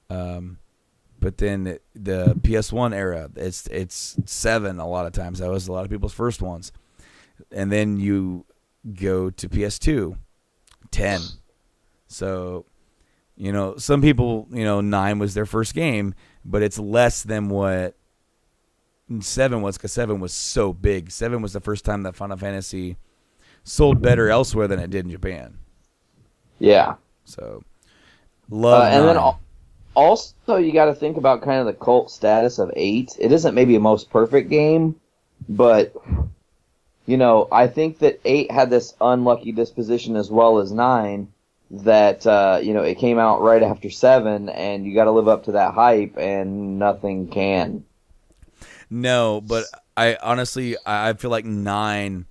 But then the PS1 era, it's 7 a lot of times. That was a lot of people's first ones. And then you go to PS2, 10. So, some people, 9 was their first game, but it's less than what 7 was, because 7 was so big. 7 was the first time that Final Fantasy sold better elsewhere than it did in Japan. Yeah. So, love 9. And then also, you got to think about kind of the cult status of 8. It isn't maybe a most perfect game, but, I think that 8 had this unlucky disposition as well as 9, that, it came out right after 7, and you got to live up to that hype, and nothing can. No, but I honestly feel like 9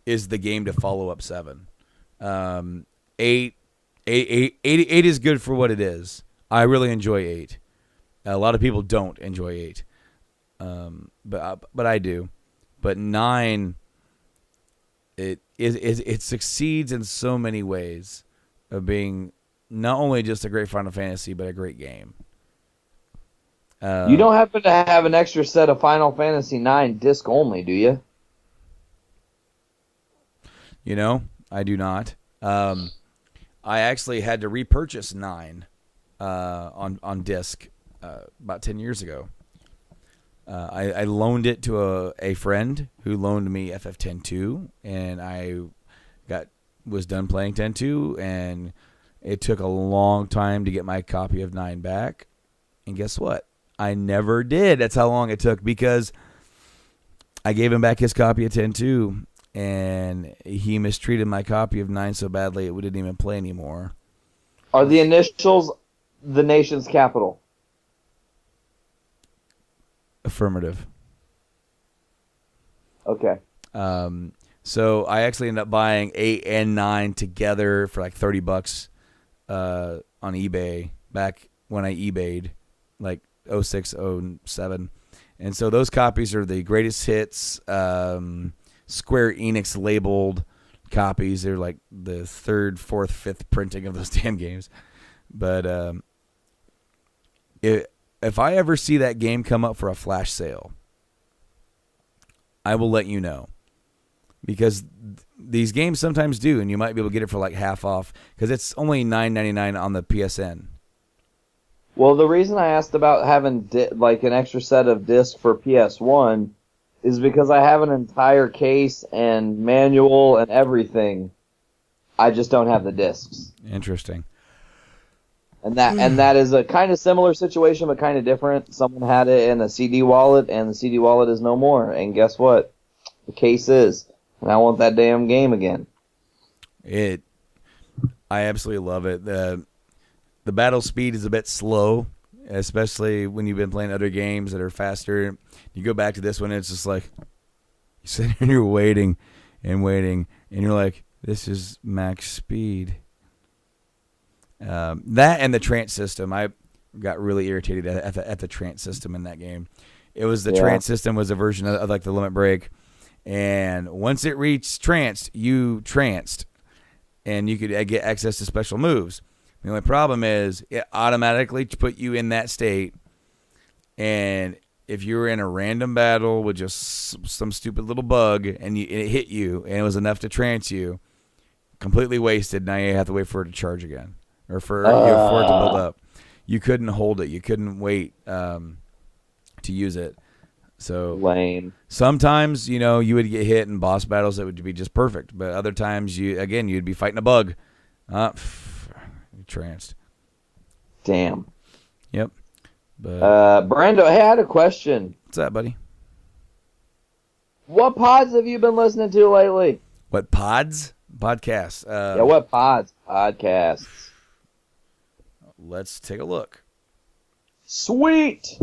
is the game to follow up 7. 8 is good for what it is. I really enjoy 8. A lot of people don't enjoy 8, but I do. But 9, it succeeds in so many ways of being not only just a great Final Fantasy, but a great game. You don't happen to have an extra set of Final Fantasy 9 disc only, do you? I do not. I actually had to repurchase 9 on disc about 10 years ago. I loaned it to a friend who loaned me FF10-2, and I was done playing 10-2, and it took a long time to get my copy of 9 back. And guess what? I never did. That's how long it took, because I gave him back his copy of 10-2, and he mistreated my copy of 9 so badly it didn't even play anymore. Are the initials the nation's capital? Affirmative. Okay. So I actually ended up buying 8 and 9 together for like $30 on eBay back when I eBayed, like 06, 07. And so those copies are the greatest hits, Square Enix labeled copies. They're like the 3rd, 4th, 5th printing of those damn games. But if I ever see that game come up for a flash sale, I will let you know. Because these games sometimes do, and you might be able to get it for like half off, because it's only $9.99 on the PSN. Well, the reason I asked about having an extra set of discs for PS1 is because I have an entire case and manual and everything. I just don't have the discs. Interesting. And that is a kind of similar situation, but kind of different. Someone had it in a CD wallet, and the CD wallet is no more. And guess what? The case is. And I want that damn game again. I absolutely love it. The battle speed is a bit slow, especially when you've been playing other games that are faster. You go back to this one, and it's just like you sit here and you're waiting, and you're like, this is max speed. That and the trance system, I got really irritated at the trance system in that game. It was the trance system was a version of like the limit break, and once it reached trance, you tranced, and you could get access to special moves. The only problem is it automatically put you in that state, and if you were in a random battle with just some stupid little bug and it hit you and it was enough to trance you, completely wasted. Now you have to wait for it to charge again, or for it to build up. You couldn't hold it. You couldn't wait to use it. So lame. Sometimes, you would get hit in boss battles that would be just perfect, but other times you'd be fighting a bug. Tranced. Damn. Yep. But Brando, hey, I had a question. what's that, buddy? What pods have you been listening to lately? What pods? Podcasts. Yeah, what pods? Podcasts. Let's take a look. Sweet.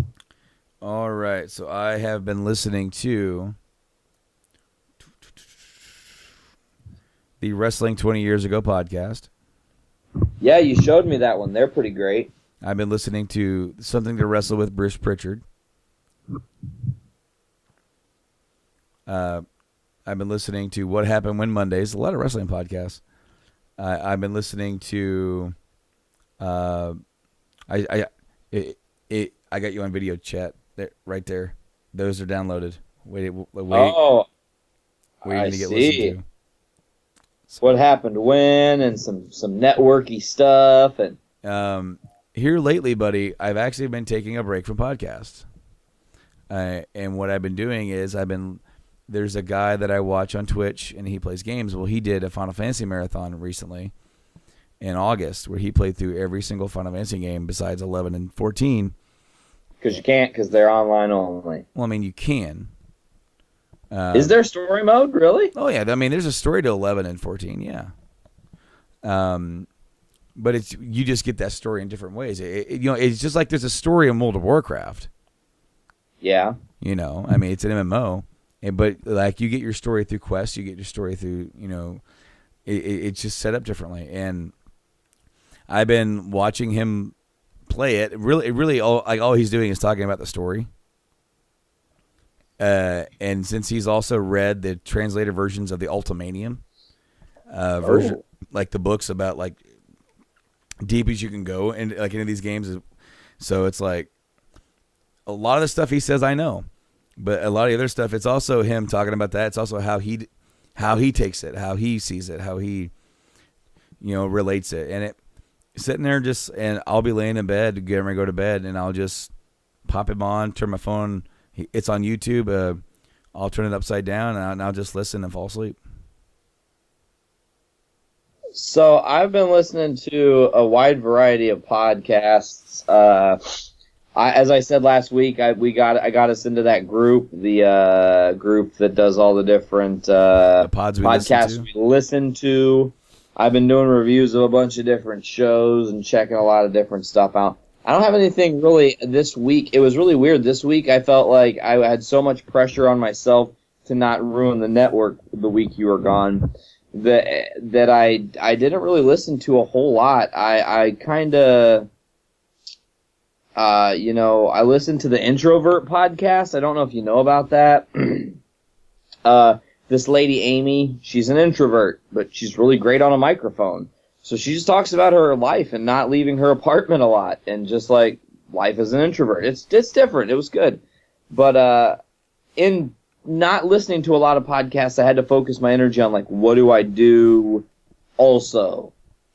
All right, so I have been listening to the Wrestling 20 Years Ago podcast. Yeah, you showed me that one. They're pretty great. I've been listening to Something to Wrestle with Bruce Pritchard. I've been listening to What Happened When Mondays, a lot of wrestling podcasts. I've been listening to I got you on video chat there, right there. Those are downloaded. Waiting I to get see. listened to. What happened when, and some networky stuff, and Here lately, buddy, I've actually been taking a break from podcasts. And what I've been doing is there's a guy that I watch on Twitch, and he plays games. Well, he did a Final Fantasy marathon recently in August where he played through every single Final Fantasy game besides 11 and 14. because you can't, because they're online only. Well, I mean, you can. Is there story mode, really? Oh, yeah. I mean, there's a story to 11 and 14, yeah. But you just get that story in different ways. It's just like there's a story in World of Warcraft. Yeah. I mean, it's an MMO. But like you get your story through quests, you get your story through, it's just set up differently. And I've been watching him play it. Really, all he's doing is talking about the story. And since he's also read the translated versions of the Ultimanium version, like the books about like deep as you can go and like into these games, so it's like a lot of the stuff he says I know. But a lot of the other stuff, it's also him talking about that. It's also how he takes it, how he sees it, how he, relates it. And it sitting there and I'll be laying in bed, getting ready to go to bed, and I'll just pop him on, turn my phone. It's on YouTube. I'll turn it upside down, and I'll just listen and fall asleep. So I've been listening to a wide variety of podcasts. As I said last week, I got us into that group, the group that does all the different The pods we podcasts we listen to. I've been doing reviews of a bunch of different shows and checking a lot of different stuff out. I don't have anything really this week. It was really weird. This week I felt like I had so much pressure on myself to not ruin the network the week you were gone that I didn't really listen to a whole lot. I kind of... I listened to the Introvert podcast. I don't know if you know about that. This lady, Amy, she's an introvert, but she's really great on a microphone. So she just talks about her life and not leaving her apartment a lot and just like life as an introvert. It's different. It was good. But, in not listening to a lot of podcasts, I had to focus my energy on like, what do I do also?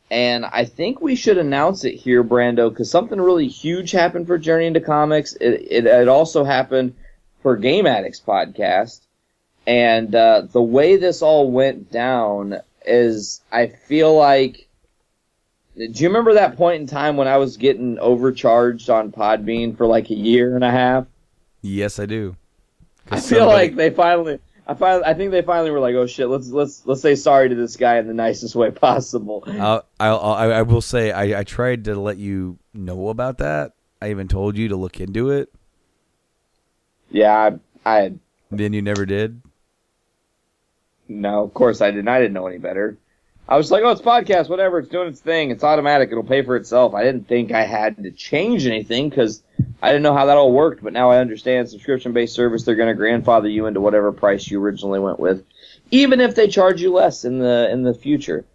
And I think we should announce it here, Brando, because something really huge happened for Journey into Comics. It also happened for Game Addicts podcast. And the way this all went down is I feel like... Do you remember that point in time when I was getting overcharged on Podbean for like a year and a half? Yes, I do. I feel like they finally... I think they finally were like, "Oh shit, let's say sorry to this guy in the nicest way possible." I will say I tried to let you know about that. I even told you to look into it. Yeah, I Then you never did. No, of course I didn't. I didn't know any better. I was like, "Oh, it's podcast, whatever. It's doing its thing. It's automatic. It'll pay for itself." I didn't think I had to change anything because I didn't know how that all worked, but now I understand subscription-based service. They're going to grandfather you into whatever price you originally went with, even if they charge you less in the future.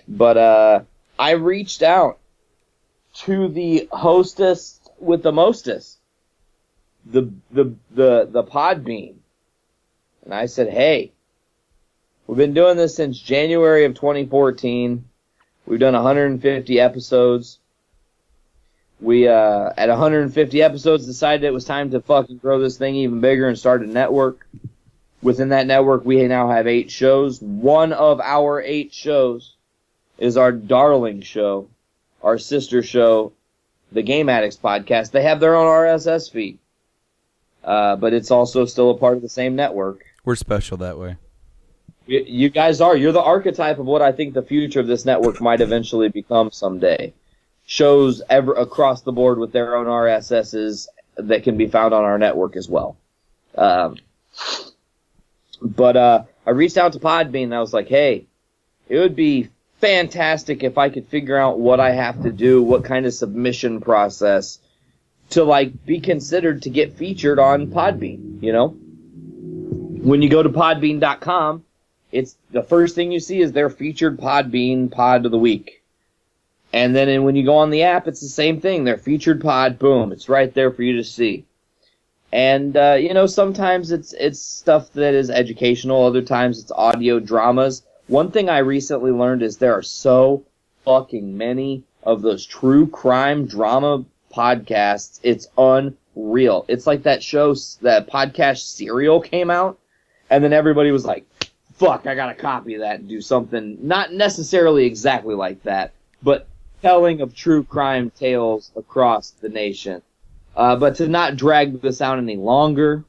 But I reached out to the hostess with the mostest, the Podbean, and I said, "Hey, we've been doing this since January of 2014. We've done 150 episodes." We, at 150 episodes, decided it was time to fucking grow this thing even bigger and start a network. Within that network, we now have 8 shows. One of our 8 shows is our darling show, our sister show, the Game Addicts podcast. They have their own RSS feed, but it's also still a part of the same network. We're special that way. You guys are. You're the archetype of what I think the future of this network might eventually become someday. Shows across the board with their own RSSs that can be found on our network as well. But I reached out to Podbean and I was like, hey, it would be fantastic if I could figure out what I have to do, what kind of submission process to like be considered to get featured on Podbean, you know? When you go to podbean.com, it's the first thing you see is their featured Podbean pod of the week. And then when you go on the app, it's the same thing. Their featured pod, boom, it's right there for you to see. And, you know, sometimes it's stuff that is educational. Other times it's audio dramas. One thing I recently learned is there are so fucking many of those true crime drama podcasts. It's unreal. It's like that show, that podcast Serial came out, and then everybody was like, fuck, I gotta copy that and do something not necessarily exactly like that, but telling of true crime tales across the nation. But to not drag this out any longer,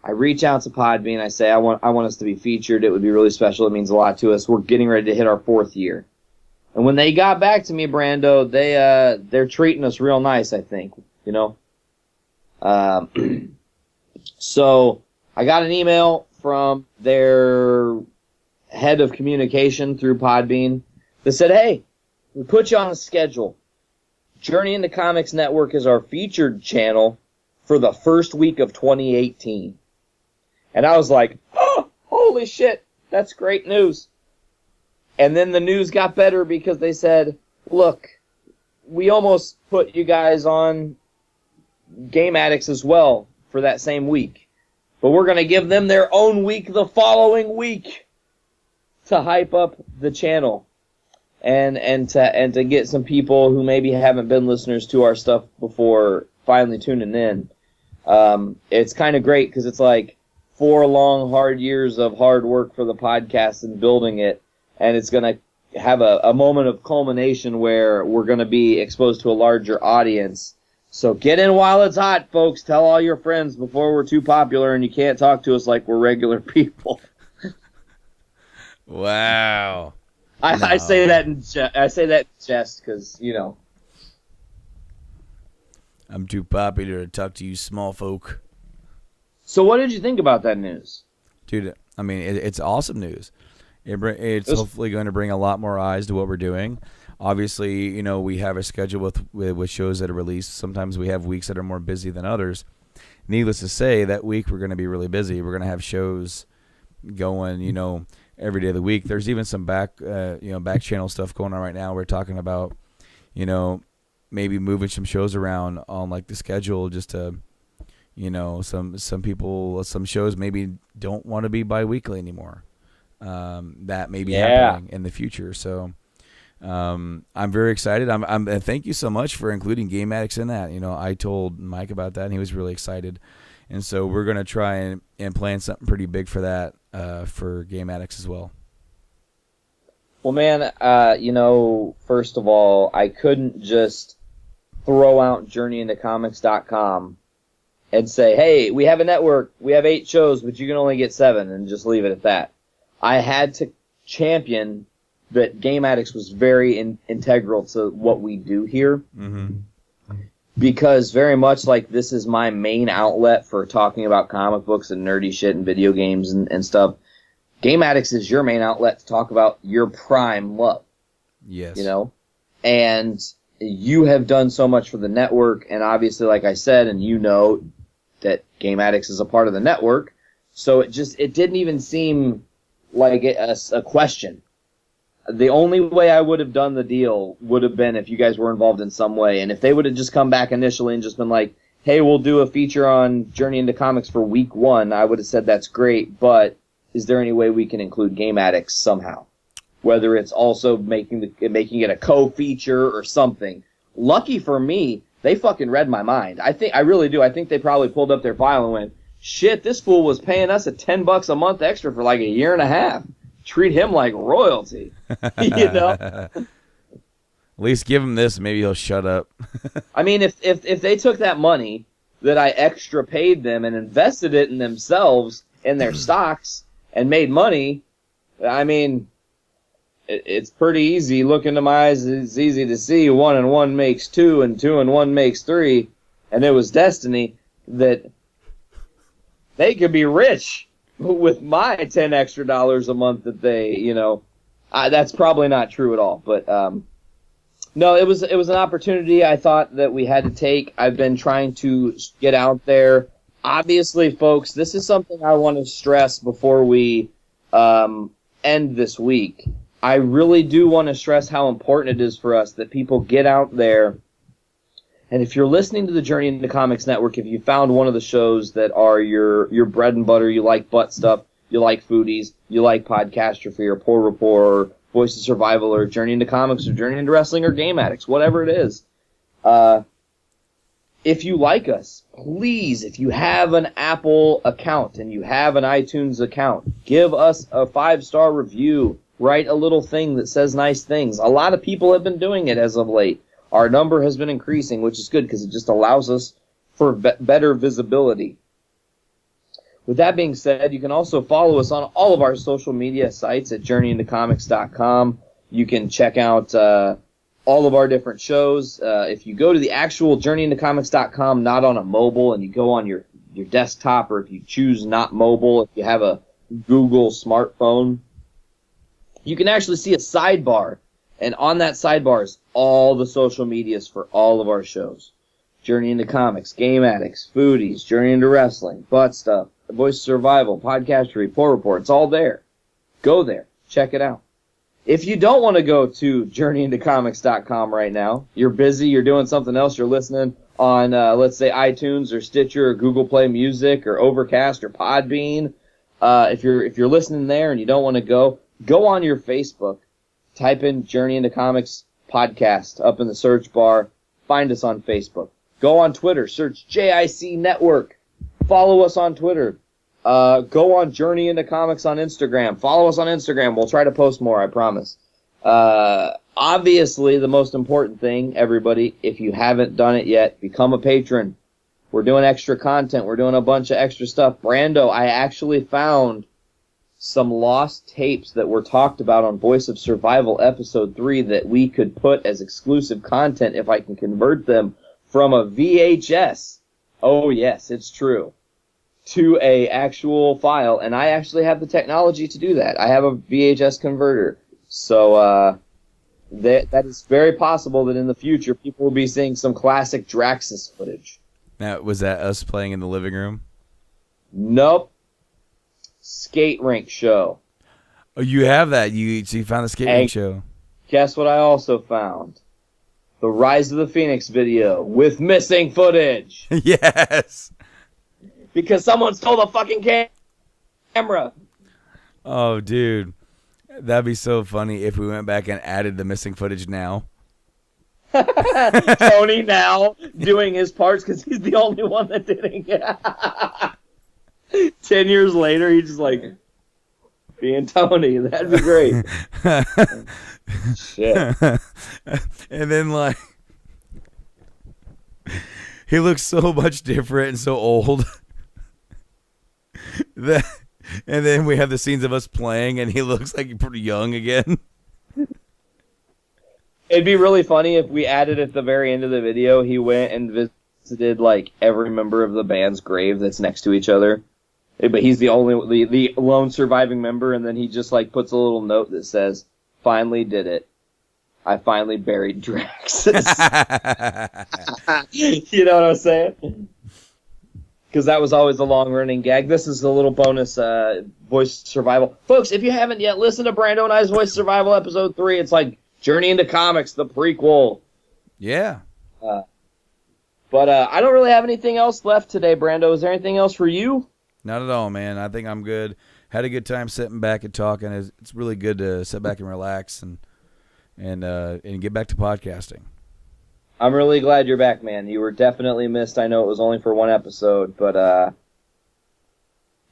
I reach out to Podbean. I say, I want us to be featured. It would be really special. It means a lot to us. We're getting ready to hit our 4th year. And when they got back to me, Brando, they're treating us real nice, I think, you know? So I got an email from their head of communication through Podbean that said, hey, we put you on the schedule. Journey into Comics Network is our featured channel for the first week of 2018. And I was like, oh, holy shit, that's great news. And then the news got better because they said, look, we almost put you guys on Game Addicts as well for that same week. But we're going to give them their own week the following week to hype up the channel. And to get some people who maybe haven't been listeners to our stuff before finally tuning in. It's kind of great because it's like 4 long, hard years of hard work for the podcast and building it, and it's going to have a moment of culmination where we're going to be exposed to a larger audience. So get in while it's hot, folks. Tell all your friends before we're too popular and you can't talk to us like we're regular people. Wow. I say that in jest because, you know. I'm too popular to talk to you small folk. So what did you think about that news? Dude, I mean, it's awesome news. It's hopefully going to bring a lot more eyes to what we're doing. Obviously, you know, we have a schedule with shows that are released. Sometimes we have weeks that are more busy than others. Needless to say, that week we're going to be really busy. We're going to have shows going, you know, every day of the week. There's even some back channel stuff going on right now. We're talking about, you know, maybe moving some shows around on like the schedule just to, you know, some people, some shows maybe don't want to be bi-weekly anymore. That may be happening in the future. So I'm very excited. And thank you so much for including Game Addicts in that. You know, I told Mike about that and he was really excited. And so we're going to try and plan something pretty big for that, for Game Addicts as well. Well, man, you know, first of all, I couldn't just throw out JourneyIntoComics.com and say, hey, we have a network, we have 8 shows, but you can only get 7, and just leave it at that. I had to champion that Game Addicts was very integral to what we do here. Mm-hmm. Because very much like this is my main outlet for talking about comic books and nerdy shit and video games and stuff, Game Addicts is your main outlet to talk about your prime love. Yes. You know? And you have done so much for the network, and obviously, like I said, and you know that Game Addicts is a part of the network, so it didn't even seem like a question. The only way I would have done the deal would have been if you guys were involved in some way. And if they would have just come back initially and just been like, hey, we'll do a feature on Journey into Comics for week 1, I would have said that's great, but is there any way we can include Game Addicts somehow? Whether it's also making it a co-feature or something. Lucky for me, they fucking read my mind. I really do. I think they probably pulled up their file and went, shit, this fool was paying us $10 a month extra for like a year and a half. Treat him like royalty, you know. At least give him this, maybe he'll shut up. I mean, if they took that money that I extra paid them and invested it in themselves in their stocks and made money, I mean, it's pretty easy. Look into my eyes, it's easy to see 1 and 1 makes 2 and 2 and 1 makes 3. And it was destiny that they could be rich with my $10 extra a month that they, that's probably not true at all. But no, it was an opportunity I thought that we had to take. I've been trying to get out there. Obviously, folks, this is something I want to stress before we end this week. I really do want to stress how important it is for us that people get out there. And if you're listening to the Journey into Comics Network, if you found one of the shows that are your bread and butter, you like butt stuff, you like foodies, you like Podcastrophe or Poor Rapport or Voice of Survival or Journey into Comics or Journey into Wrestling or Game Addicts, whatever it is. If you like us, please, if you have an Apple account and you have an iTunes account, give us a 5-star review. Write a little thing that says nice things. A lot of people have been doing it as of late. Our number has been increasing, which is good because it just allows us for better visibility. With that being said, you can also follow us on all of our social media sites at journeyintocomics.com. You can check out all of our different shows. If you go to the actual journeyintocomics.com, not on a mobile, and you go on your desktop, or if you choose not mobile, if you have a Google smartphone, you can actually see a sidebar, and on that sidebar is all the social medias for all of our shows. Journey into Comics, Game Addicts, Foodies, Journey into Wrestling, Butt Stuff, Voice of Survival, Podcast Report Report. It's all there. Go there. Check it out. If you don't want to go to journeyintocomics.com right now, you're busy, you're doing something else, you're listening on, let's say, iTunes or Stitcher or Google Play Music or Overcast or Podbean. If you're listening there and you don't want to go on your Facebook, type in Journey into Comics Podcast up in the search bar, find us on Facebook. Go on Twitter, search JIC Network, follow us on Twitter. Go on Journey into Comics on Instagram, follow us on Instagram, we'll try to post more, I promise. Obviously, the most important thing, everybody, if you haven't done it yet, become a patron. We're doing extra content, we're doing a bunch of extra stuff. Brando, I actually found some lost tapes that were talked about on Voice of Survival Episode 3 that we could put as exclusive content if I can convert them from a VHS. Oh yes, it's true. To a actual file, and I actually have the technology to do that. I have a VHS converter. So that is very possible that in the future people will be seeing some classic Draxus footage. Now, was that us playing in the living room? Nope. Skate rink show. Oh, you have that. So you found the skate rink show. Guess what I also found? The Rise of the Phoenix video with missing footage. Yes. Because someone stole the fucking camera. Oh, dude. That'd be so funny if we went back and added the missing footage now. Tony now doing his parts because he's the only one that didn't get 10 years later, he's just like being Tony. That'd be great. Shit. And then, like, he looks so much different and so old. And then we have the scenes of us playing, and he looks like pretty young again. It'd be really funny if we added at the very end of the video, he went and visited, like, every member of the band's grave that's next to each other. But he's the lone surviving member, and then he just, like, puts a little note that says, "Finally did it. I finally buried Draxus." You know what I'm saying? Because that was always a long-running gag. This is a little bonus Voice Survival. Folks, if you haven't yet, listen to Brando and I's Voice Survival Episode 3. It's like Journey into Comics, the prequel. Yeah. But I don't really have anything else left today, Brando. Is there anything else for you? Not at all, man. I think I'm good. Had a good time sitting back and talking. It's really good to sit back and relax and get back to podcasting. I'm really glad you're back, man. You were definitely missed. I know it was only for one episode, but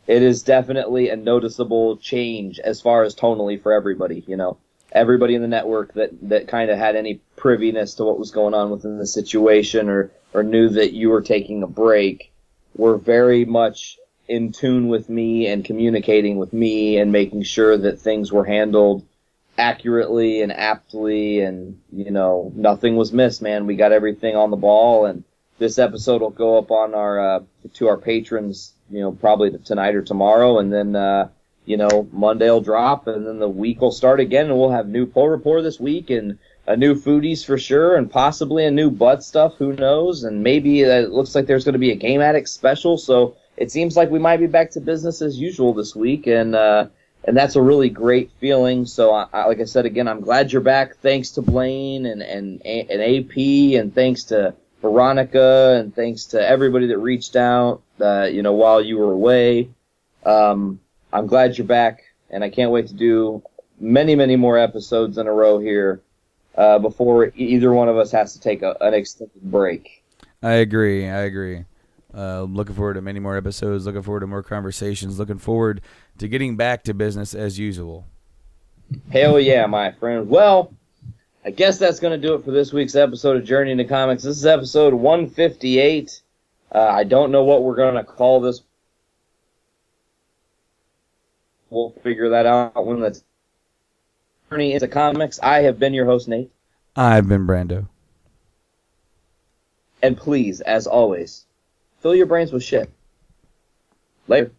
it is definitely a noticeable change as far as tonally for everybody, you know. Everybody in the network that kind of had any priviness to what was going on within the situation or knew that you were taking a break were very much in tune with me and communicating with me and making sure that things were handled accurately and aptly, and nothing was missed, man. We got everything on the ball, and this episode will go up on our to our patrons, probably tonight or tomorrow, and then Monday will drop, and then the week will start again, and we'll have new poll report this week, and a new foodies for sure, and possibly a new butt stuff, who knows, and maybe it looks like there's going to be a Game Addict special, so it seems like we might be back to business as usual this week, and that's a really great feeling. So, like I said again, I'm glad you're back. Thanks to Blaine and AP, and thanks to Veronica, and thanks to everybody that reached out, while you were away. I'm glad you're back, and I can't wait to do many, many more episodes in a row here before either one of us has to take an extended break. I agree. Looking forward to many more episodes, looking forward to more conversations, looking forward to getting back to business as usual. Hell yeah, my friend. Well, I guess that's going to do it for this week's episode of Journey into Comics. This is episode 158. I don't know what we're going to call this. We'll figure that out when the Journey into Comics. I have been your host, Nate. I've been Brando. And please, as always, fill your brains with shit. Later.